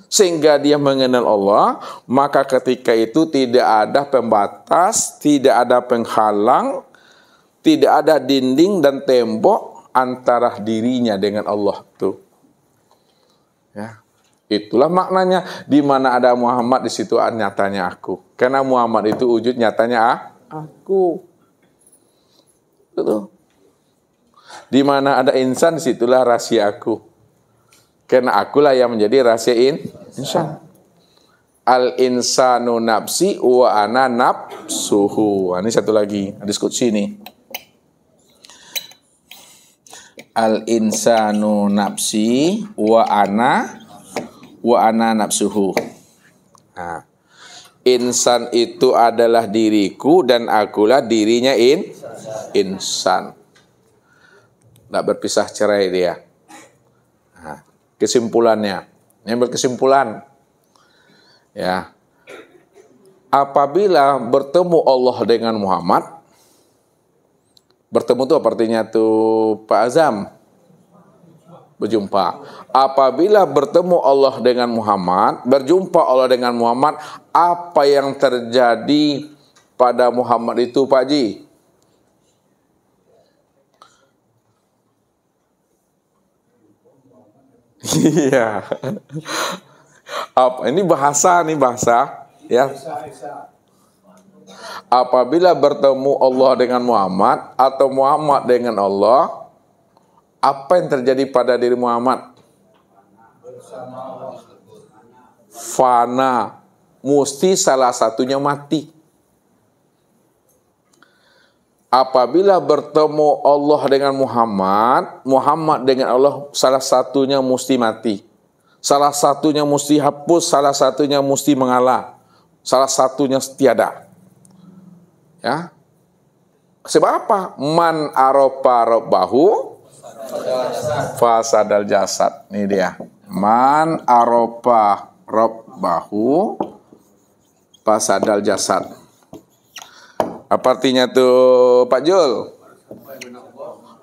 sehingga dia mengenal Allah, maka ketika itu tidak ada pembatas, tidak ada penghalang, tidak ada dinding dan tembok antara dirinya dengan Allah tuh. Ya. Itulah maknanya, di mana ada Muhammad di situ nyatanya aku. Karena Muhammad itu wujud nyatanya aku. Betul. Di mana ada insan, disitulah rahasia aku. Karena akulah yang menjadi rahasia insan. Al-insanu nafsi wa ana nafsuhu. Ini satu lagi, diskusi ini. Al insanu nafsi wa ana nafsuhu. Nah, insan itu adalah diriku dan akulah dirinya insan. Tidak berpisah cerai dia. Nah, kesimpulannya, ini berkesimpulan. Ya, apabila bertemu Allah dengan Muhammad, bertemu itu artinya tuh Pak Azam, berjumpa. Apabila bertemu Allah dengan Muhammad, berjumpa Allah dengan Muhammad, apa yang terjadi pada Muhammad itu, Pak Ji? Iya. Apa ini bahasa ya. Apabila bertemu Allah dengan Muhammad atau Muhammad dengan Allah, apa yang terjadi pada diri Muhammad? Fana. Mesti salah satunya mati. Apabila bertemu Allah dengan Muhammad, Muhammad dengan Allah, salah satunya mesti mati. Salah satunya mesti hapus, salah satunya mesti mengalah. Salah satunya tiada. Ya. Sebab apa? Man aropa robbahu fasadal jasad. Ini dia. Man aropa robbahu fasadal jasad. Apa artinya tuh Pak Jul?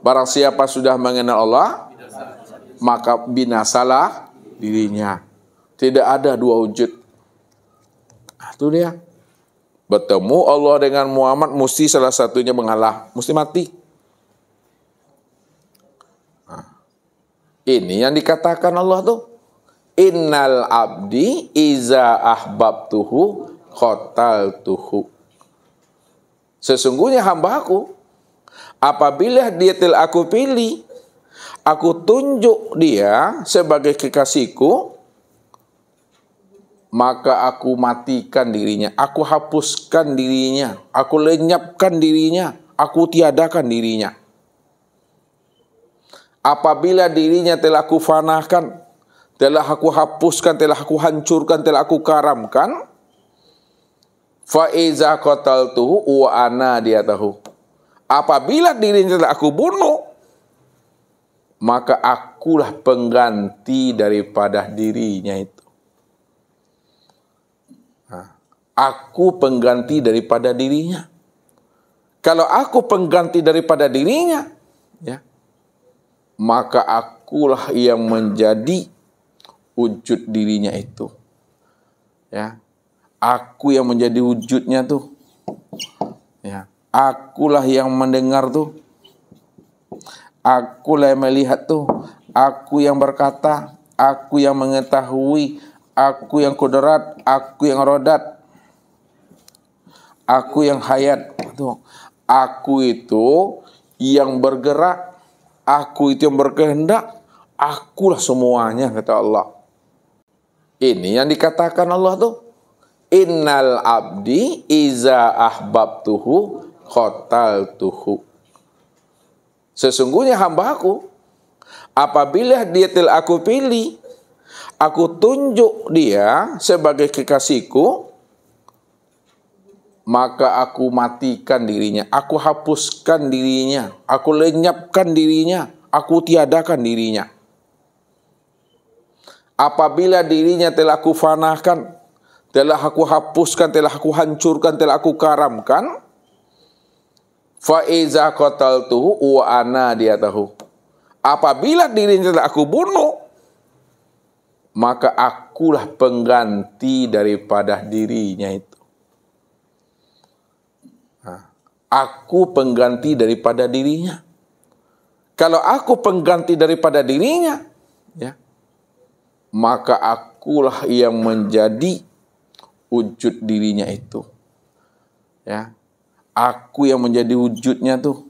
Barang siapa sudah mengenal Allah, maka binasalah dirinya. Tidak ada dua wujud. Nah, itu dia. Bertemu Allah dengan Muhammad, mesti salah satunya mengalah, mesti mati. Nah, ini yang dikatakan Allah tuh. Innal abdi iza ahbabtuhu qataltuhu. Sesungguhnya hambaku, apabila dia telah aku pilih, aku tunjuk dia sebagai kekasihku, maka aku matikan dirinya, aku hapuskan dirinya, aku lenyapkan dirinya, aku tiadakan dirinya. Apabila dirinya telah aku fanakan, telah aku hapuskan, telah aku hancurkan, telah aku karamkan, fa iza qataltuhu wa ana dia tahu. Apabila dirinya telah aku bunuh, maka akulah pengganti daripada dirinya itu. Nah, aku pengganti daripada dirinya. Kalau aku pengganti daripada dirinya, ya, maka akulah yang menjadi wujud dirinya itu. Ya. Aku yang menjadi wujudnya tuh. Ya, akulah yang mendengar tuh. Akulah yang melihat tuh. Aku yang berkata, aku yang mengetahui, aku yang kudrat, aku yang rodat, aku yang hayat tuh. Aku itu yang bergerak, aku itu yang berkehendak, akulah semuanya, kata Allah. Ini yang dikatakan Allah tuh. Innal abdi iza ahbabtuhu qataltuhu. Sesungguhnya hambaku, apabila dia telah aku pilih, aku tunjuk dia sebagai kekasihku, maka aku matikan dirinya, aku hapuskan dirinya, aku lenyapkan dirinya, aku tiadakan dirinya. Apabila dirinya telah aku fanakan, telah aku hapuskan, telah aku hancurkan, telah aku karamkan, fa iza qataltuhu wa ana dia tahu. Apabila dirinya telah aku bunuh, maka akulah pengganti daripada dirinya itu. Nah, aku pengganti daripada dirinya. Kalau aku pengganti daripada dirinya, ya, maka akulah yang menjadi wujud dirinya itu. Ya. Aku yang menjadi wujudnya tuh.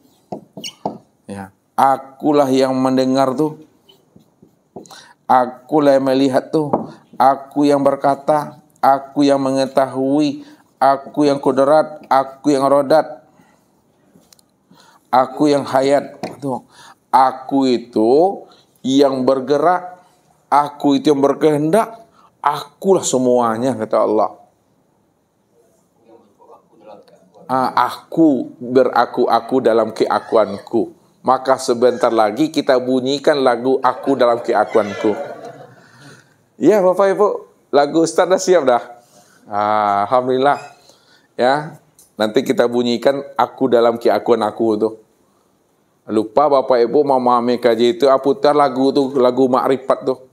Ya. Akulah yang mendengar tuh. Akulah yang melihat tuh. Aku yang berkata, aku yang mengetahui, aku yang kudrat, aku yang rodat, aku yang hayat tuh. Aku itu yang bergerak, aku itu yang berkehendak, akulah semuanya, kata Allah. Aku beraku-aku dalam keakuanku. Maka sebentar lagi kita bunyikan lagu Aku Dalam Keakuanku. Ya Bapak Ibu, lagu Ustaz dah siap dah. Alhamdulillah. Ya, nanti kita bunyikan Aku Dalam Keakuan Aku tuh. Lupa Bapak Ibu mau memahami kaji itu, putar lagu tuh, lagu makrifat tuh.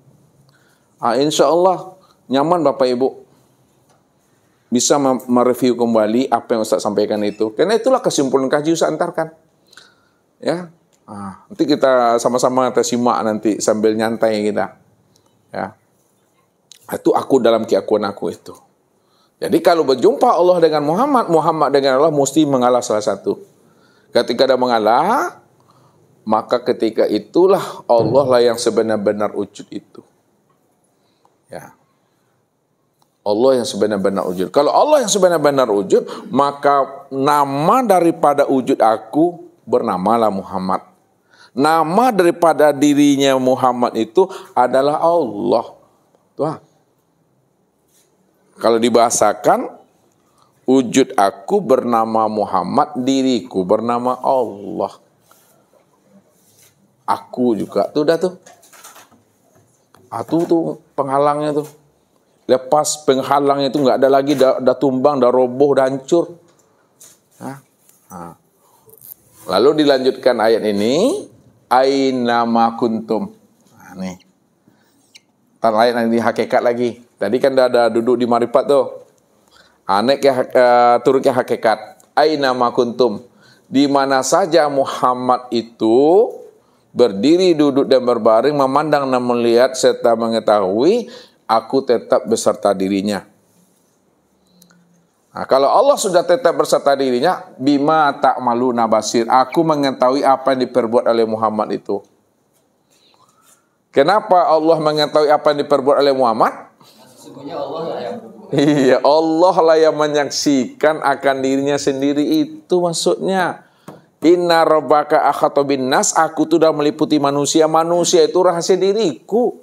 Insya Allah nyaman Bapak Ibu. Bisa mereview kembali apa yang Ustaz sampaikan itu. Karena itulah kesimpulan kaji Ustaz antarkan. Ya, nanti kita sama-sama kita simak nanti sambil nyantai kita. Ya, itu Aku Dalam Keakuan Aku itu. Jadi kalau berjumpa Allah dengan Muhammad, Muhammad dengan Allah mesti mengalah salah satu. Ketika ada mengalah, maka ketika itulah Allah lah yang sebenar-benar wujud itu. Ya. Allah yang sebenar-benar wujud. Kalau Allah yang sebenar-benar wujud, maka nama daripada wujud aku bernamalah Muhammad. Nama daripada dirinya Muhammad itu adalah Allah. Tuh. Kalau dibahasakan, wujud aku bernama Muhammad, diriku bernama Allah. Aku juga tuh dah tuh. Tuh penghalangnya tuh. Lepas penghalangnya itu nggak ada lagi, dah tumbang, dah roboh, dah hancur. Lalu dilanjutkan ayat ini, aina ma kuntum. Nih. Ntar ayat nanti hakikat lagi. Tadi kan ada duduk di marifat tuh. Naik turun ke hakikat. Aina ma kuntum. Di mana saja Muhammad itu berdiri, duduk dan berbaring, memandang dan melihat serta mengetahui, aku tetap beserta dirinya. Kalau Allah sudah tetap beserta dirinya, bima ta'maluna basir. Aku mengetahui apa yang diperbuat oleh Muhammad itu. Kenapa Allah mengetahui apa yang diperbuat oleh Muhammad? Sesungguhnya Allah lah yang berbuat. Iya, Allah lah yang menyaksikan akan dirinya sendiri, itu maksudnya. Inna rabbaka akhata bin nas, aku tuh sudah meliputi manusia. Manusia itu rahasia diriku.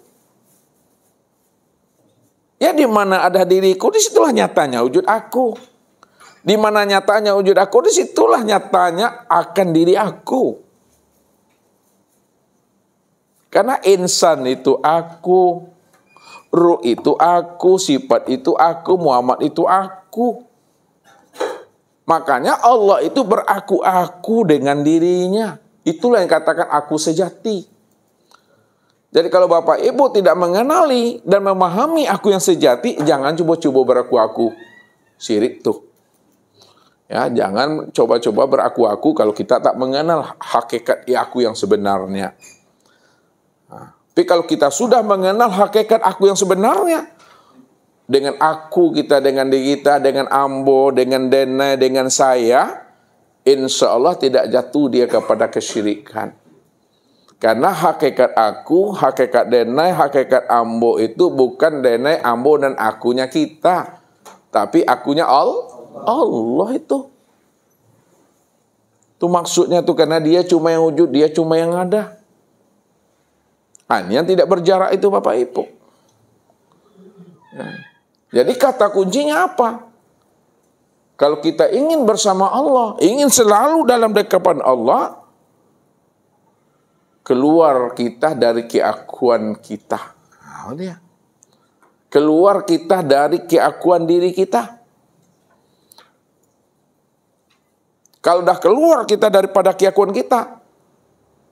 Ya di mana ada diriku, disitulah nyatanya wujud aku. Di mana nyatanya wujud aku, disitulah nyatanya akan diri aku. Karena insan itu aku, ruh itu aku, sifat itu aku, Muhammad itu aku. Makanya Allah itu beraku-aku dengan dirinya. Itulah yang katakan aku sejati. Jadi kalau Bapak Ibu tidak mengenali dan memahami aku yang sejati, jangan coba-coba beraku-aku. Syirik tuh. Ya, jangan coba-coba beraku-aku kalau kita tak mengenal hakikat aku yang sebenarnya. Tapi kalau kita sudah mengenal hakikat aku yang sebenarnya, dengan aku kita, dengan diri kita, dengan ambo, dengan dena, dengan saya, insya Allah tidak jatuh dia kepada kesyirikan. Karena hakikat aku, hakikat denai, hakikat ambo itu bukan denai, ambo dan akunya kita. Tapi akunya Allah itu. Itu maksudnya tuh, karena dia cuma yang wujud, dia cuma yang ada. Hanya tidak berjarak itu Bapak Ibu. Ya. Jadi kata kuncinya apa? Kalau kita ingin bersama Allah, ingin selalu dalam dekapan Allah, keluar kita dari keakuan kita. Keluar kita dari keakuan diri kita. Kalau dah keluar kita daripada keakuan kita,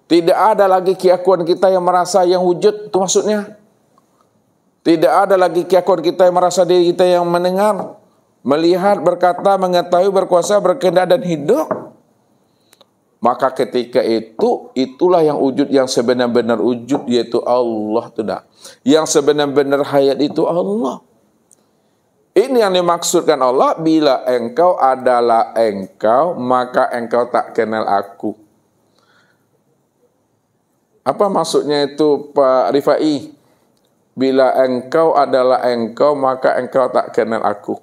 tidak ada lagi keakuan kita yang merasa yang wujud, itu maksudnya. Tidak ada lagi keakuan kita yang merasa diri kita yang mendengar, melihat, berkata, mengetahui, berkuasa, berkehendak dan hidup. Maka ketika itu, itulah yang wujud yang sebenar-benar wujud, yaitu Allah. Yang sebenar-benar hayat itu Allah. Ini yang dimaksudkan Allah, bila engkau adalah engkau, maka engkau tak kenal aku. Apa maksudnya itu Pak Rifai? Bila engkau adalah engkau, maka engkau tak kenal aku.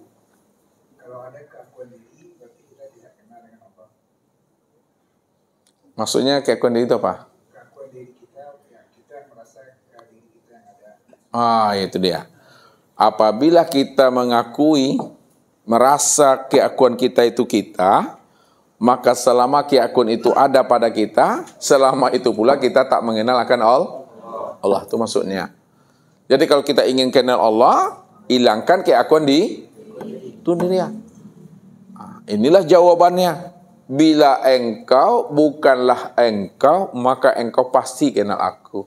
Maksudnya keakuan diri itu apa? Itu dia. Apabila kita mengakui, merasa keakuan kita itu kita, maka selama keakuan itu ada pada kita, selama itu pula kita tak mengenal akan Allah. Itu maksudnya. Jadi kalau kita ingin kenal Allah, hilangkan keakuan di dunia. Inilah jawabannya. Bila engkau bukanlah engkau, maka engkau pasti kenal aku.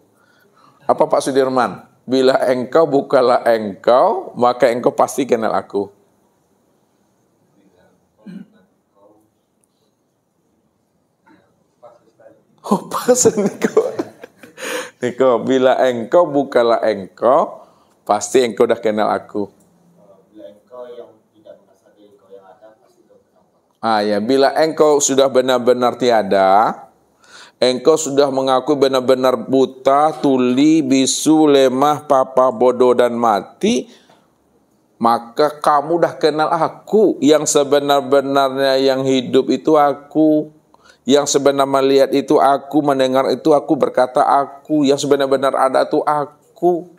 Apa Pak Sudirman? Bila engkau bukanlah engkau, maka engkau pasti kenal aku. Pas Niko, bila engkau bukanlah engkau, pasti engkau dah kenal aku. Bila engkau yang tidak merasa diri engkau yang ada, pasti engkau kenal. Bila engkau sudah benar-benar tiada, engkau sudah mengaku benar-benar buta, tuli, bisu, lemah, papa, bodoh dan mati, maka kamu dah kenal aku. Yang sebenar-benarnya yang hidup itu aku. Yang sebenar melihat itu aku, mendengar itu aku, berkata aku. Yang sebenar-benar ada itu aku.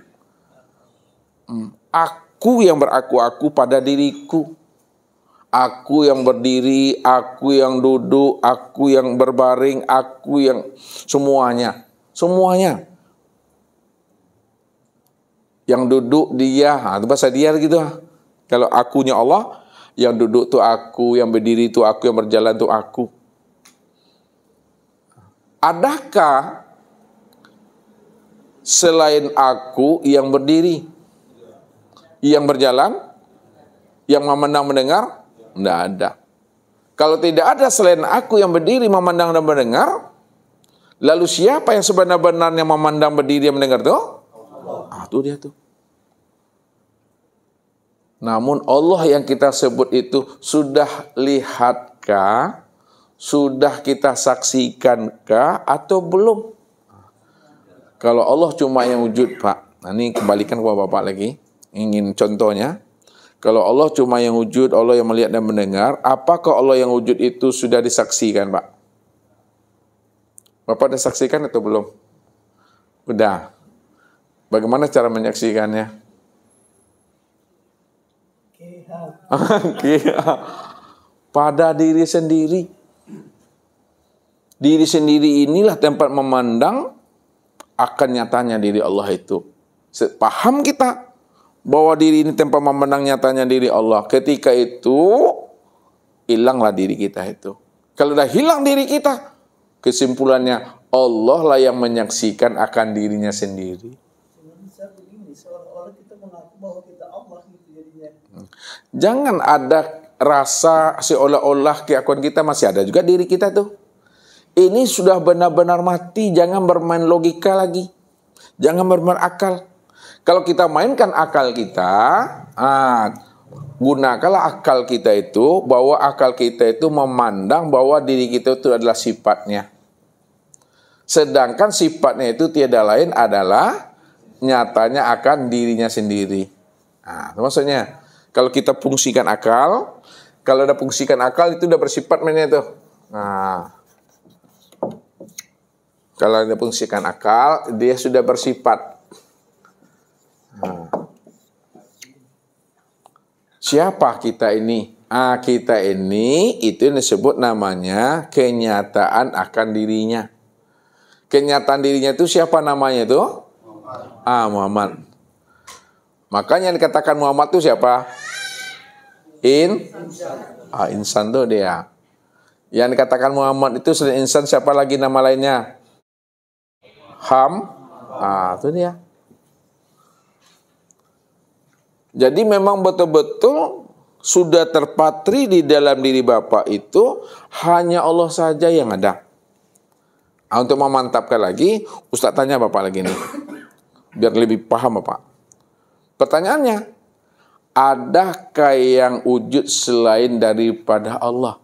Aku yang beraku-aku pada diriku. Aku yang berdiri, aku yang duduk, aku yang berbaring, aku yang semuanya. Semuanya. Yang duduk dia, itu bahasa dia gitu. Kalau akunya Allah, yang duduk itu aku, yang berdiri itu aku, yang berjalan itu aku. Adakah selain aku yang berdiri, yang berjalan, yang memandang mendengar? Tidak ada. Kalau tidak ada selain aku yang berdiri, memandang dan mendengar, lalu siapa yang sebenar-benarnya memandang, berdiri, dan mendengar itu? Itu dia tuh. Namun Allah yang kita sebut itu sudah lihatkah? Sudah kita saksikankah atau belum? Kalau Allah cuma yang wujud, Pak. Nah, ini kembalikan kepada Bapak lagi. Ingin contohnya. Kalau Allah cuma yang wujud, Allah yang melihat dan mendengar, apakah Allah yang wujud itu sudah disaksikan, Pak? Bapak sudah saksikan atau belum? Udah. Bagaimana cara menyaksikannya? Pada diri sendiri. Diri sendiri inilah tempat memandang akan nyatanya diri Allah itu. Paham kita bahwa diri ini tempat memandang nyatanya diri Allah. Ketika itu, hilanglah diri kita itu. Kalau dah hilang diri kita, kesimpulannya Allah lah yang menyaksikan akan dirinya sendiri. Bisa begini, seolah-olah kita mengaku bahwa kita Allah gitu jadinya. Jangan ada rasa seolah-olah keakuan kita masih ada juga diri kita tuh. Ini sudah benar-benar mati, jangan bermain logika lagi. Jangan bermain akal. Kalau kita mainkan akal kita, gunakanlah akal kita itu, bahwa akal kita itu memandang bahwa diri kita itu adalah sifatnya. Sedangkan sifatnya itu tiada lain adalah nyatanya akan dirinya sendiri. Itu maksudnya. Kalau kita fungsikan akal, kalau ada fungsikan akal itu udah bersifat mainnya itu. Kalau ada fungsikan akal, dia sudah bersifat. Siapa kita ini? Kita ini itu yang disebut namanya kenyataan akan dirinya. Kenyataan dirinya itu siapa namanya itu? Muhammad. Makanya yang dikatakan Muhammad itu siapa? Insan tuh dia. Yang dikatakan Muhammad itu selain insan, siapa lagi nama lainnya? Itu dia. Jadi memang betul-betul sudah terpatri di dalam diri Bapak itu hanya Allah saja yang ada. Untuk memantapkan lagi, Ustaz tanya Bapak lagi nih. Biar lebih paham Bapak. Pertanyaannya, adakah yang wujud selain daripada Allah?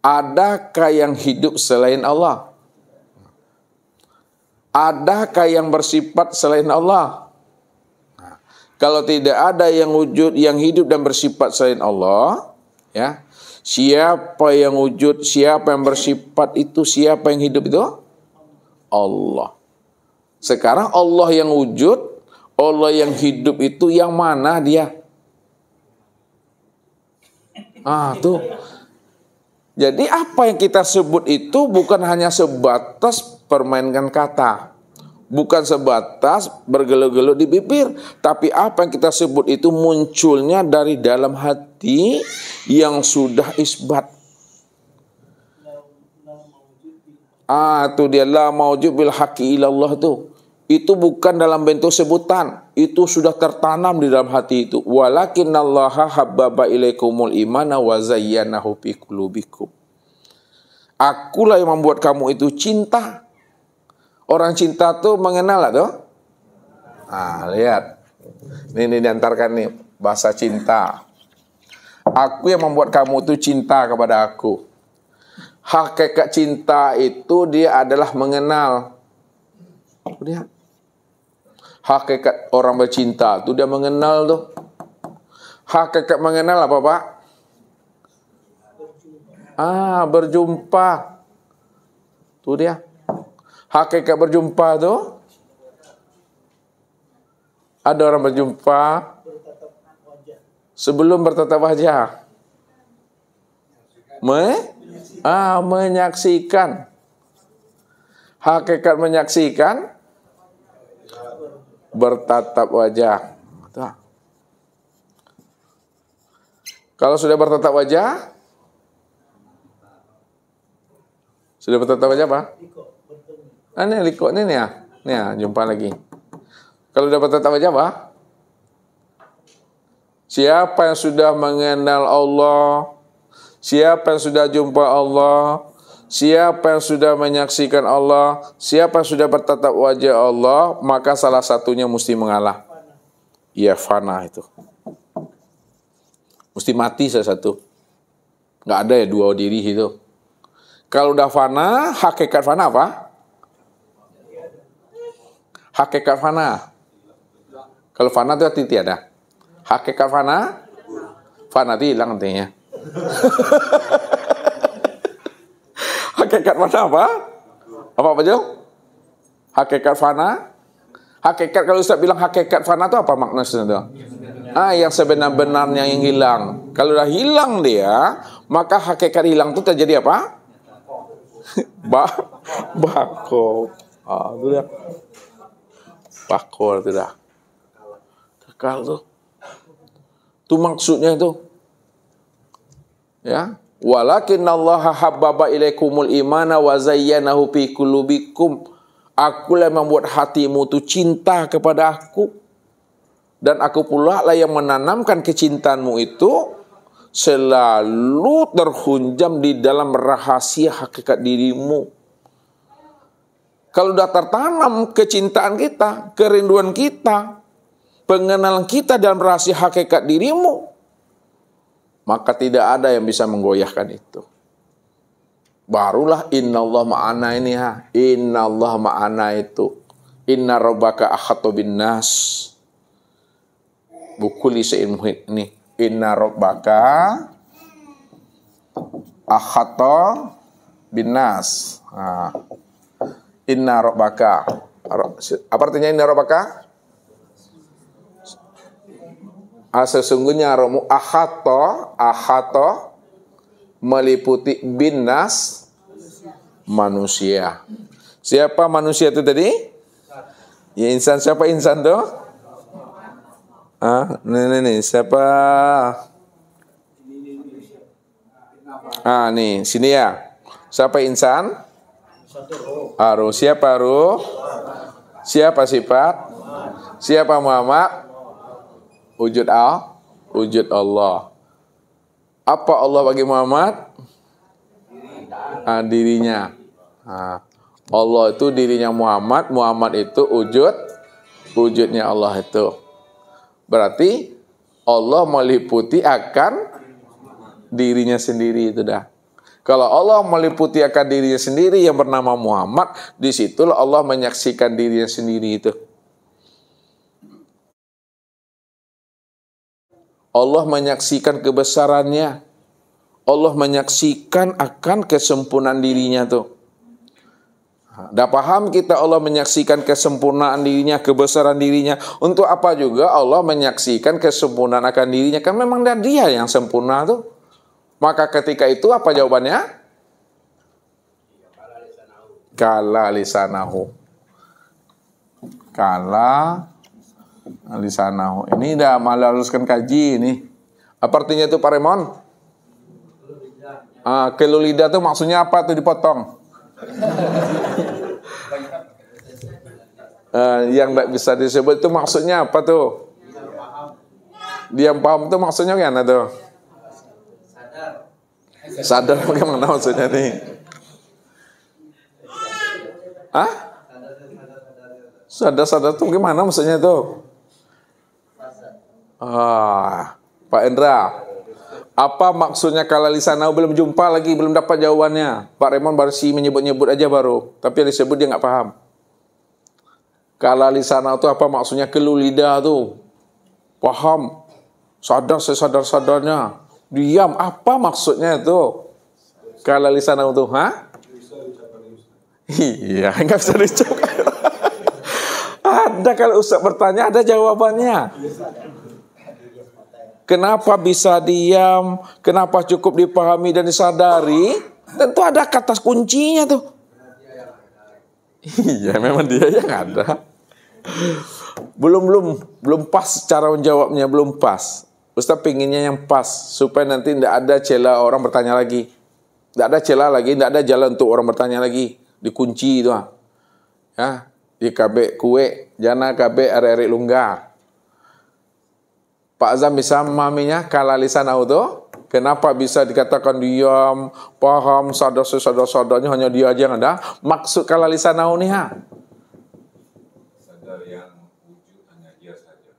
Adakah yang hidup selain Allah? Adakah yang bersifat selain Allah? Kalau tidak ada yang wujud, yang hidup dan bersifat selain Allah, ya, siapa yang wujud, siapa yang bersifat itu, siapa yang hidup itu? Allah. Sekarang Allah yang wujud, Allah yang hidup itu yang mana dia? Tuh. Jadi apa yang kita sebut itu bukan hanya sebatas permainkan kata. Bukan sebatas bergelut-gelut di bibir. Tapi apa yang kita sebut itu munculnya dari dalam hati yang sudah isbat. Itu dia la maujud bil haqqi ilallah tuh. Itu bukan dalam bentuk sebutan, itu sudah tertanam di dalam hati itu. Walakinnallaha habbaba ilaikumul imana wa zayyanahu fi qulubikum. Akulah yang membuat kamu itu cinta. Orang cinta tuh mengenal tuh. Lihat. Ini diantarkan nih bahasa cinta. Aku yang membuat kamu itu cinta kepada aku. Hakikat cinta itu dia adalah mengenal. Dia hakikat orang bercinta itu dia mengenal tuh. Hakikat mengenal apa, Pak? Berjumpa. Tuh dia. Hakikat berjumpa tuh. Ada orang berjumpa sebelum bertatap wajah. Menyaksikan. Hakikat menyaksikan bertatap wajah. Tuh. Kalau sudah bertatap wajah, sudah bertatap wajah apa? Ini liko ini nih ya. Nih ya, jumpa lagi. Kalau sudah bertatap wajah apa? Siapa yang sudah mengenal Allah? Siapa yang sudah jumpa Allah? Siapa yang sudah menyaksikan Allah, siapa yang sudah bertatap wajah Allah, maka salah satunya mesti mengalah. Ya fana itu. Mesti mati salah satu. Nggak ada ya dua diri itu. Kalau udah fana, hakikat fana apa? Hakikat fana. Kalau fana itu arti tiada. Hakikat fana, fana itu hilang artinya. Hakikat fana apa? Apa Jo? Hakikat fana? Hakikat kalau Ustaz bilang hakikat fana itu apa maknanya itu? Yang sebenar-benarnya yang hilang. Kalau udah hilang dia, maka hakikat hilang itu terjadi apa? Bako. Itu dia. Bako itu dah. Kekal tuh. Itu maksudnya itu. Ya. Walakinnallaha habbaba ilaikumul imana wa zayyanahu fi qulubikum. Akulah yang membuat hatimu itu cinta kepada aku. Dan aku pula lah yang menanamkan kecintaanmu itu selalu terhunjam di dalam rahasia hakikat dirimu. Kalau sudah tertanam kecintaan kita, kerinduan kita, pengenalan kita dalam rahasia hakikat dirimu, maka tidak ada yang bisa menggoyahkan itu. Barulah innallaha ma'ana ini ha. Innallaha ma'ana itu. Inna rabbaka akhatu bin nas. Bukuli syai'in muhit ini. Inna rabbaka akhatu bin nas. Inna rabbaka. Apa artinya inna rabbaka? Sesungguhnya romu ahato meliputi binas manusia. Siapa manusia itu tadi? Ya insan. Siapa insan tuh? Nih siapa? Nih sini ya. Siapa insan? Ruh. Siapa ruh? Siapa sifat? Siapa Muhammad? Wujud Allah. Apa Allah bagi Muhammad? Dirinya. Allah itu dirinya Muhammad. Muhammad itu wujudnya Allah itu. Berarti Allah meliputi akan dirinya sendiri itu dah. Kalau Allah meliputi akan dirinya sendiri yang bernama Muhammad, disitulah Allah menyaksikan dirinya sendiri itu. Allah menyaksikan kebesarannya. Allah menyaksikan akan kesempurnaan dirinya tuh. Dah paham kita Allah menyaksikan kesempurnaan dirinya, kebesaran dirinya. Untuk apa juga Allah menyaksikan kesempurnaan akan dirinya? Kan memang dia yang sempurna tuh. Maka ketika itu apa jawabannya? Kala lisanahu. Kala lisanahu. Ini dah malaruskan kaji ini. Apa artinya itu Pak Remon? Kelu lidah tuh maksudnya apa tuh dipotong? Yang tidak bisa disebut itu maksudnya apa tuh? Diam paham tuh maksudnya gimana tuh? Sadar bagaimana maksudnya nih? Sadar tuh gimana maksudnya tuh? Pak Endra, apa maksudnya kala lisanau? Belum jumpa lagi, belum dapat jawabannya. Pak Raymond baru menyebut-nyebut aja baru, tapi yang disebut dia nggak paham. Kala lisanau itu apa maksudnya? Kelu lidah tuh. Paham? Sadar sesadar-sadarnya. Diam, apa maksudnya itu? Kala lisanau tuh, Iya, nggak bisa diucapkan. Ada kalau Ustaz bertanya, ada jawabannya. Kenapa bisa diam? Kenapa cukup dipahami dan disadari? Tentu ada kata kuncinya tuh. Iya, memang dia yang ada. Belum pas cara menjawabnya, belum pas. Ustaz pinginnya yang pas supaya nanti tidak ada celah orang bertanya lagi. Tidak ada celah lagi, tidak ada jalan untuk orang bertanya lagi. Dikunci itu. Ya, di KB kue, jana KB arek-arek lungga. Pak Azam bisa memahaminya kala lisanau itu? Kenapa bisa dikatakan diam, paham, sadar-sadarnya hanya dia aja yang ada? Maksud kala lisanau nih Sadar yang wujud hanya dia saja.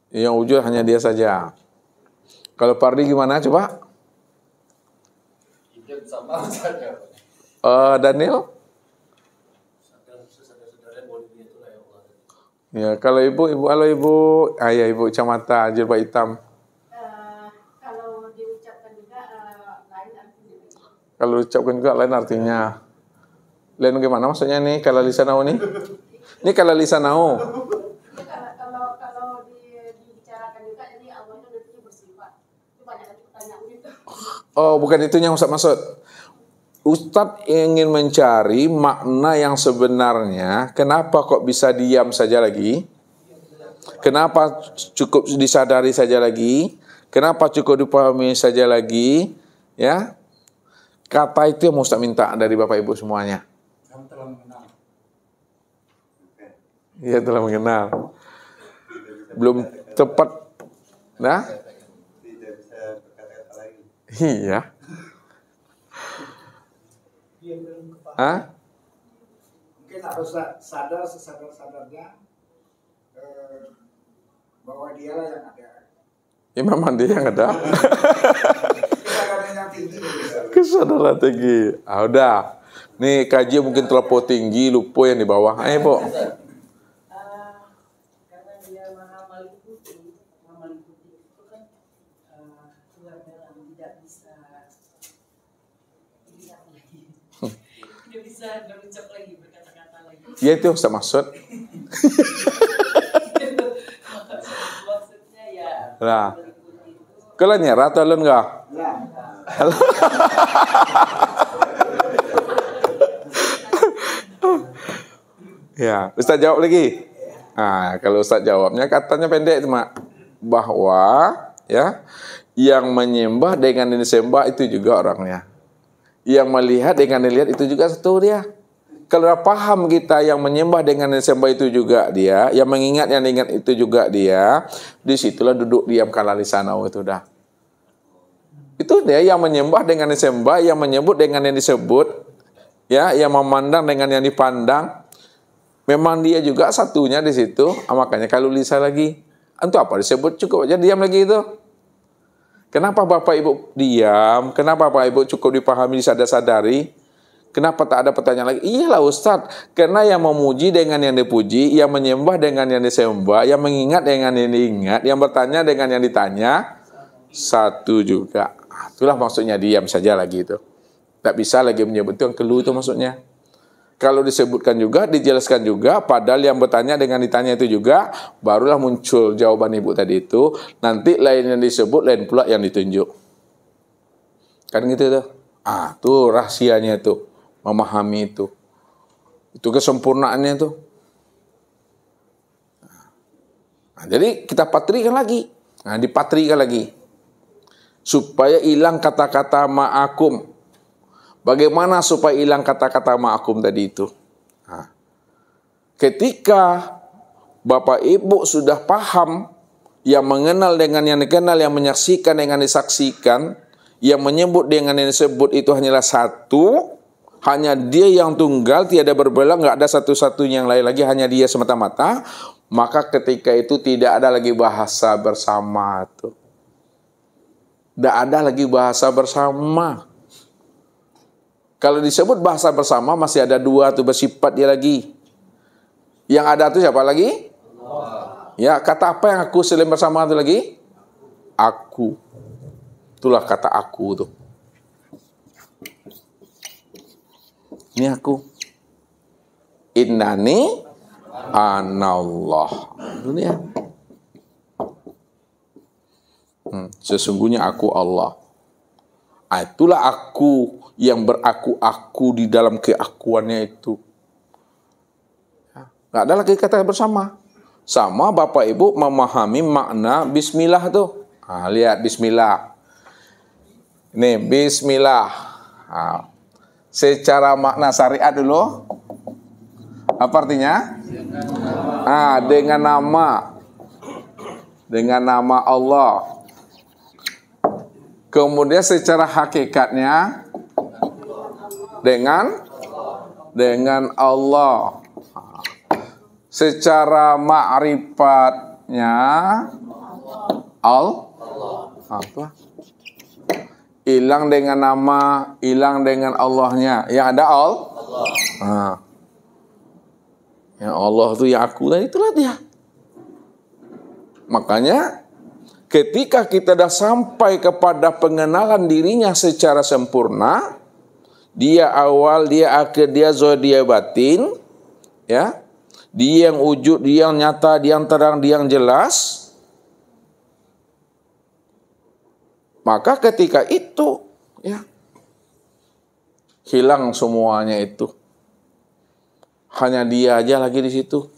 Yang wujud hanya dia saja. Kalau Pardi gimana coba? Hidup sama saja. Daniel? Ya, kalau ibu, ya ibu kacamata, jilbab hitam. Kalau diucapkan juga lain artinya. Kalau diucapkan juga lain artinya. Lain gimana maksudnya nih kalau lisanau nih? Ini kalau lisanau. Kalau dibicarakan juga, jadi Allah itu nantinya bersifat. Itu banyak pertanyaan gitu. Oh, bukan itu yang Ustaz maksud. Ustadz ingin mencari makna yang sebenarnya. Kenapa kok bisa diam saja lagi? Kenapa cukup disadari saja lagi? Kenapa cukup dipahami saja lagi? Ya, kata itu yang Ustadz minta dari Bapak Ibu semuanya. Kamu telah mengenal. Iya, telah mengenal. Belum tepat. Nah? Tidak bisa berkata-kata lagi. Iya. Dia belum kepaham. Mungkin harus sadar sesadar-sadarnya bahwa dialah yang ada. Ya memang dia yang ada. Kesadaran yang tinggi. Kesadaran tinggi. Udah. Nih kaji mungkin terlalu tinggi, lupa yang di bawah. Ayo, Bu. Karena dia maha meliputi itu kan luar dalam, tidak bisa dilihat lagi, tidak bisa berucap lagi, berkata-kata lagi. Ya itu Ustaz maksud. Maksudnya ya. Nah. Meliputi itu. Kalian nyerah atau lu enggak? Ya, Ustaz jawab lagi. Nah, kalau Ustaz jawabnya katanya pendek cuma bahwa ya yang menyembah dengan disembah itu juga orangnya. Yang melihat dengan dilihat itu juga satu dia. Kalau paham kita yang menyembah dengan disembah itu juga dia, yang mengingat yang diingat itu juga dia, disitulah duduk diam kala lisanau itu dah. Itu dia yang menyembah dengan disembah, yang menyebut dengan yang disebut, ya, yang memandang dengan yang dipandang. Memang dia juga satunya di situ. Makanya kalau lisan lagi, untuk apa disebut cukup aja diam lagi itu. Kenapa Bapak Ibu diam? Kenapa Bapak Ibu cukup dipahami, disadar-sadari? Kenapa tak ada pertanyaan lagi? Iyalah Ustaz, karena yang memuji dengan yang dipuji, yang menyembah dengan yang disembah, yang mengingat dengan yang diingat, yang bertanya dengan yang ditanya, satu juga. Itulah maksudnya diam saja lagi itu. Tak bisa lagi menyebut itu yang keluh itu maksudnya. Kalau disebutkan juga, dijelaskan juga, padahal yang bertanya dengan ditanya itu juga, barulah muncul jawaban ibu tadi itu. Nanti lain yang disebut, lain pula yang ditunjuk. Kan gitu tuh. Tuh rahasianya tuh, memahami itu. Itu kesempurnaannya tuh. Jadi kita patrikan lagi. Dipatrikan lagi. Supaya hilang kata-kata ma'akum. Bagaimana supaya hilang kata-kata ma'akum tadi itu? Ketika Bapak Ibu sudah paham, yang mengenal dengan yang dikenal, yang menyaksikan dengan disaksikan, yang menyebut dengan yang disebut itu hanyalah satu, hanya dia yang tunggal, tiada berbelang, nggak ada satu-satunya yang lain lagi, hanya dia semata-mata, maka ketika itu tidak ada lagi bahasa bersama tuh. Tidak ada lagi bahasa bersama. Kalau disebut bahasa bersama masih ada dua tuh bersifat dia lagi. Yang ada tuh siapa lagi? Allah. Ya, kata apa yang aku selain bersama itu lagi? Aku. Itulah kata aku tuh. Ini aku. Innani anallah. Itu ya. Sesungguhnya aku Allah. Itulah aku yang beraku-aku di dalam keakuannya itu. Nggak ada lagi kata bersama. Sama Bapak Ibu memahami makna bismillah tuh. Lihat bismillah. Ini bismillah. Secara makna syariat dulu. Apa artinya? Dengan nama. Dengan nama Allah. Kemudian secara hakikatnya dengan Allah. Secara ma'rifatnya apa? Hilang dengan nama, hilang dengan Allahnya. Yang ada Allah. Yang Allah itu yang aku, dan itulah dia. Makanya ketika kita dah sampai kepada pengenalan dirinya secara sempurna, dia awal, dia akhir, dia zahir, dia batin, ya, dia yang wujud, dia yang nyata, dia yang terang, dia yang jelas. Maka ketika itu, ya, hilang semuanya itu. Hanya dia aja lagi di situ.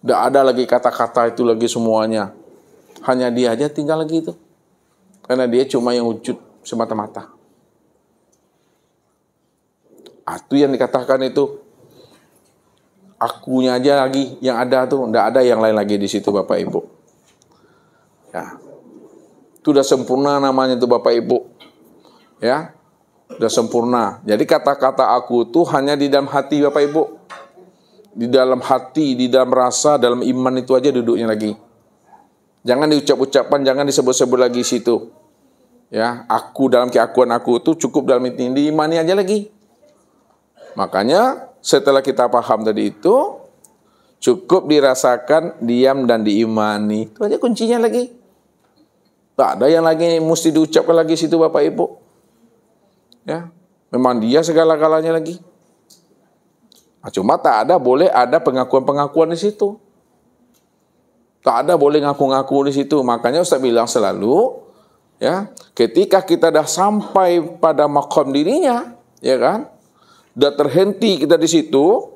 Tidak ada lagi kata-kata itu lagi semuanya. Hanya dia aja tinggal lagi itu. Karena dia cuma yang wujud semata-mata. Itu yang dikatakan itu. Akunya aja lagi yang ada tuh. Tidak ada yang lain lagi di situ Bapak Ibu. Ya. Itu udah sempurna namanya itu Bapak Ibu. Ya. Udah sempurna. Jadi kata-kata aku itu hanya di dalam hati Bapak Ibu. Di dalam hati, di dalam rasa, dalam iman itu aja duduknya lagi. Jangan diucap-ucapkan, jangan disebut-sebut lagi situ. Ya, aku dalam keakuan aku itu cukup dalam ini, diimani aja lagi. Makanya setelah kita paham tadi itu, cukup dirasakan, diam dan diimani. Itu aja kuncinya lagi. Tak ada yang lagi mesti diucapkan lagi situ Bapak Ibu. Ya, memang dia segala-galanya lagi. Cuma tak ada, boleh ada pengakuan-pengakuan di situ. Tak ada boleh ngaku-ngaku di situ. Makanya Ustaz bilang selalu, ya, ketika kita dah sampai pada maqam dirinya, ya kan, dah terhenti kita di situ,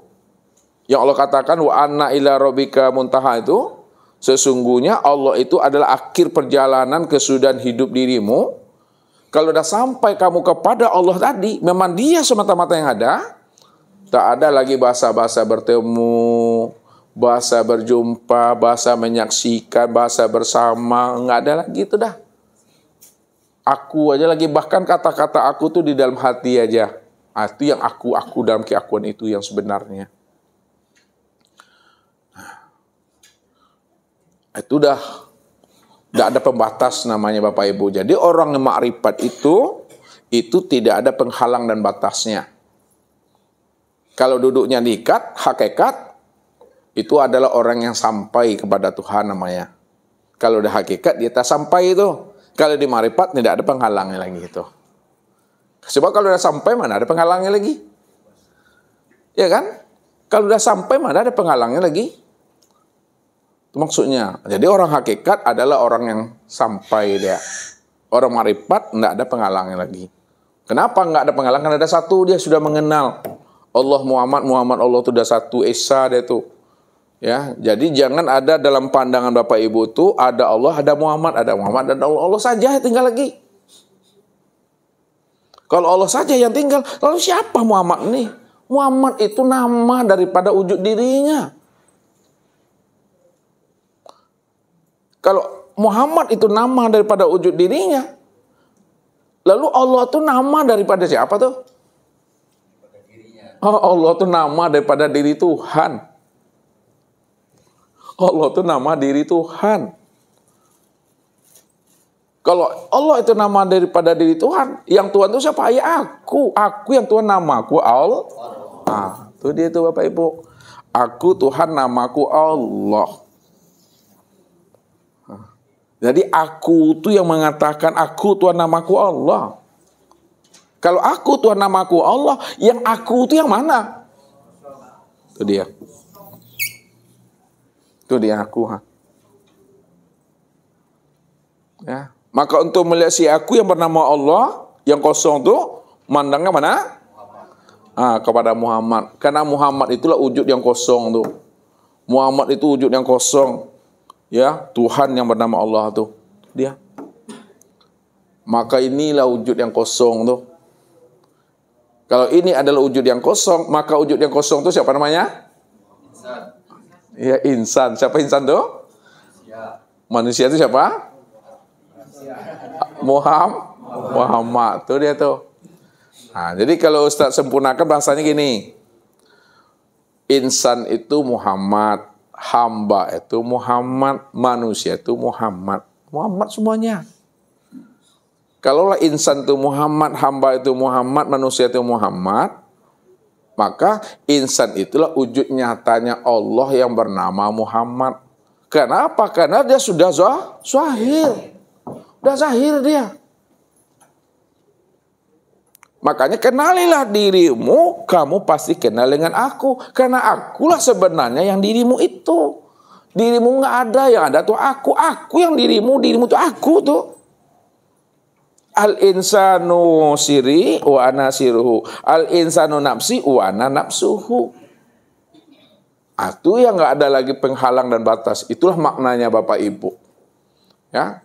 yang Allah katakan wa anna ila rabbika muntaha itu, sesungguhnya Allah itu adalah akhir perjalanan kesudahan hidup dirimu. Kalau dah sampai kamu kepada Allah tadi, memang Dia semata-mata yang ada. Tak ada lagi bahasa-bahasa bertemu, bahasa berjumpa, bahasa menyaksikan, bahasa bersama, enggak ada lagi itu dah. Aku aja lagi, bahkan kata-kata aku tuh di dalam hati aja. Itu yang aku dalam keakuan itu yang sebenarnya. Itu dah enggak ada pembatas namanya Bapak Ibu. Jadi orang yang makrifat itu tidak ada penghalang dan batasnya. Kalau duduknya diikat, hakikat, itu adalah orang yang sampai kepada Tuhan namanya. Kalau udah hakikat, dia tak sampai itu. Kalau di marifat, tidak ada penghalangnya lagi itu. Sebab kalau udah sampai, mana ada penghalangnya lagi? Ya kan? Kalau udah sampai mana ada penghalangnya lagi? Itu maksudnya. Jadi orang hakikat adalah orang yang sampai dia. Orang marifat enggak ada penghalangnya lagi. Kenapa enggak ada penghalang? Karena ada satu, dia sudah mengenal Allah Muhammad, Muhammad Allah itu sudah satu, Esa dia itu. Ya, jadi jangan ada dalam pandangan Bapak Ibu itu ada Allah, ada Muhammad, dan Allah saja yang tinggal lagi. Kalau Allah saja yang tinggal, lalu siapa Muhammad ini? Muhammad itu nama daripada wujud dirinya. Kalau Muhammad itu nama daripada wujud dirinya, lalu Allah itu nama daripada siapa tuh? Oh, Allah itu nama daripada diri Tuhan. Allah itu nama diri Tuhan. Kalau Allah itu nama daripada diri Tuhan, yang Tuhan itu siapa? Ya aku yang Tuhan namaku Allah. Nah, itu dia tuh Bapak Ibu. Aku Tuhan namaku Allah. Nah, jadi aku itu yang mengatakan aku Tuhan namaku Allah. Kalau aku Tuhan namaku Allah, yang aku itu yang mana? Itu dia. Itu dia aku. Ya. Maka untuk melihat si aku yang bernama Allah, yang kosong itu, mandangnya mana? Kepada Muhammad. Karena Muhammad itulah wujud yang kosong tuh. Muhammad itu wujud yang kosong. Ya, Tuhan yang bernama Allah tuh. Dia. Maka inilah wujud yang kosong tuh. Kalau ini adalah wujud yang kosong, maka wujud yang kosong itu siapa namanya? Insan. Ya, insan. Siapa insan tuh? Manusia itu siapa? Muhammad. Tuh dia tuh. Nah, jadi kalau Ustaz sempurnakan bahasanya gini. Insan itu Muhammad, hamba itu Muhammad, manusia itu Muhammad. Muhammad semuanya. Kalaulah insan itu Muhammad, hamba itu Muhammad, manusia itu Muhammad, maka insan itulah wujud nyatanya Allah yang bernama Muhammad. Kenapa? Karena dia sudah zahir. Sudah zahir dia. Makanya kenalilah dirimu, kamu pasti kenal dengan aku. Karena akulah sebenarnya yang dirimu itu. Dirimu nggak ada, yang ada tuh aku. Aku yang dirimu tuh aku tuh. Al-insanu siri wa ana siruhu. Al-insanu nafsi wa ana nafsuhu. Itu yang nggak ada lagi penghalang dan batas. Itulah maknanya Bapak Ibu. Ya.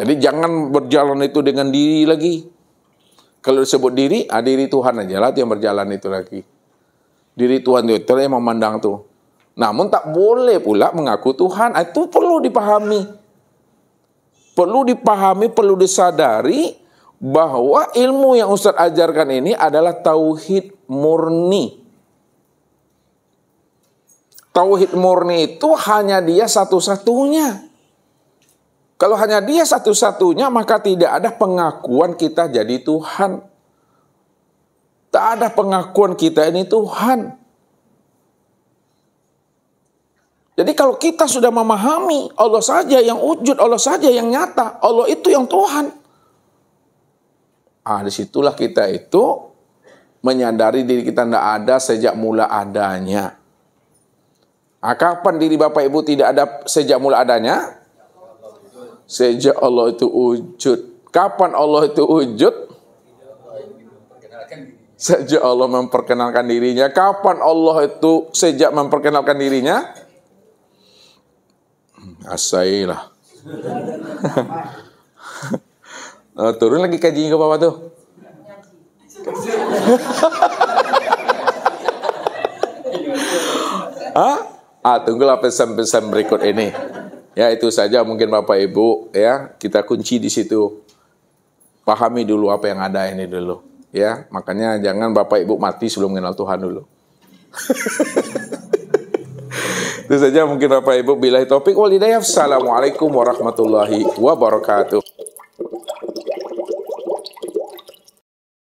Jadi jangan berjalan itu dengan diri lagi. Kalau disebut diri, diri Tuhan aja lah yang berjalan itu lagi. Diri Tuhan itu yang memandang tuh. Namun tak boleh pula mengaku Tuhan. Itu perlu dipahami. Perlu dipahami, perlu disadari bahwa ilmu yang Ustaz ajarkan ini adalah tauhid murni. Tauhid murni itu hanya dia satu-satunya. Kalau hanya dia satu-satunya, maka tidak ada pengakuan kita jadi Tuhan. Tak ada pengakuan kita ini Tuhan. Jadi kalau kita sudah memahami Allah saja yang wujud, Allah saja yang nyata, Allah itu yang Tuhan. Disitulah kita itu menyadari diri kita tidak ada sejak mula adanya. Kapan diri Bapak Ibu tidak ada sejak mula adanya? Sejak Allah itu wujud. Kapan Allah itu wujud? Sejak Allah memperkenalkan dirinya. Kapan Allah itu sejak memperkenalkan dirinya? Asailah. Turun lagi kajinya ke bawah tuh. Tunggulah pesan-pesan berikut ini. Ya, itu saja mungkin Bapak Ibu, ya. Kita kunci di situ. Pahami dulu apa yang ada ini dulu, ya. Makanya jangan Bapak Ibu mati sebelum mengenal Tuhan dulu. Itu saja mungkin Bapak Ibu, billahi taufik wal hidayah. Assalamualaikum warahmatullahi wabarakatuh.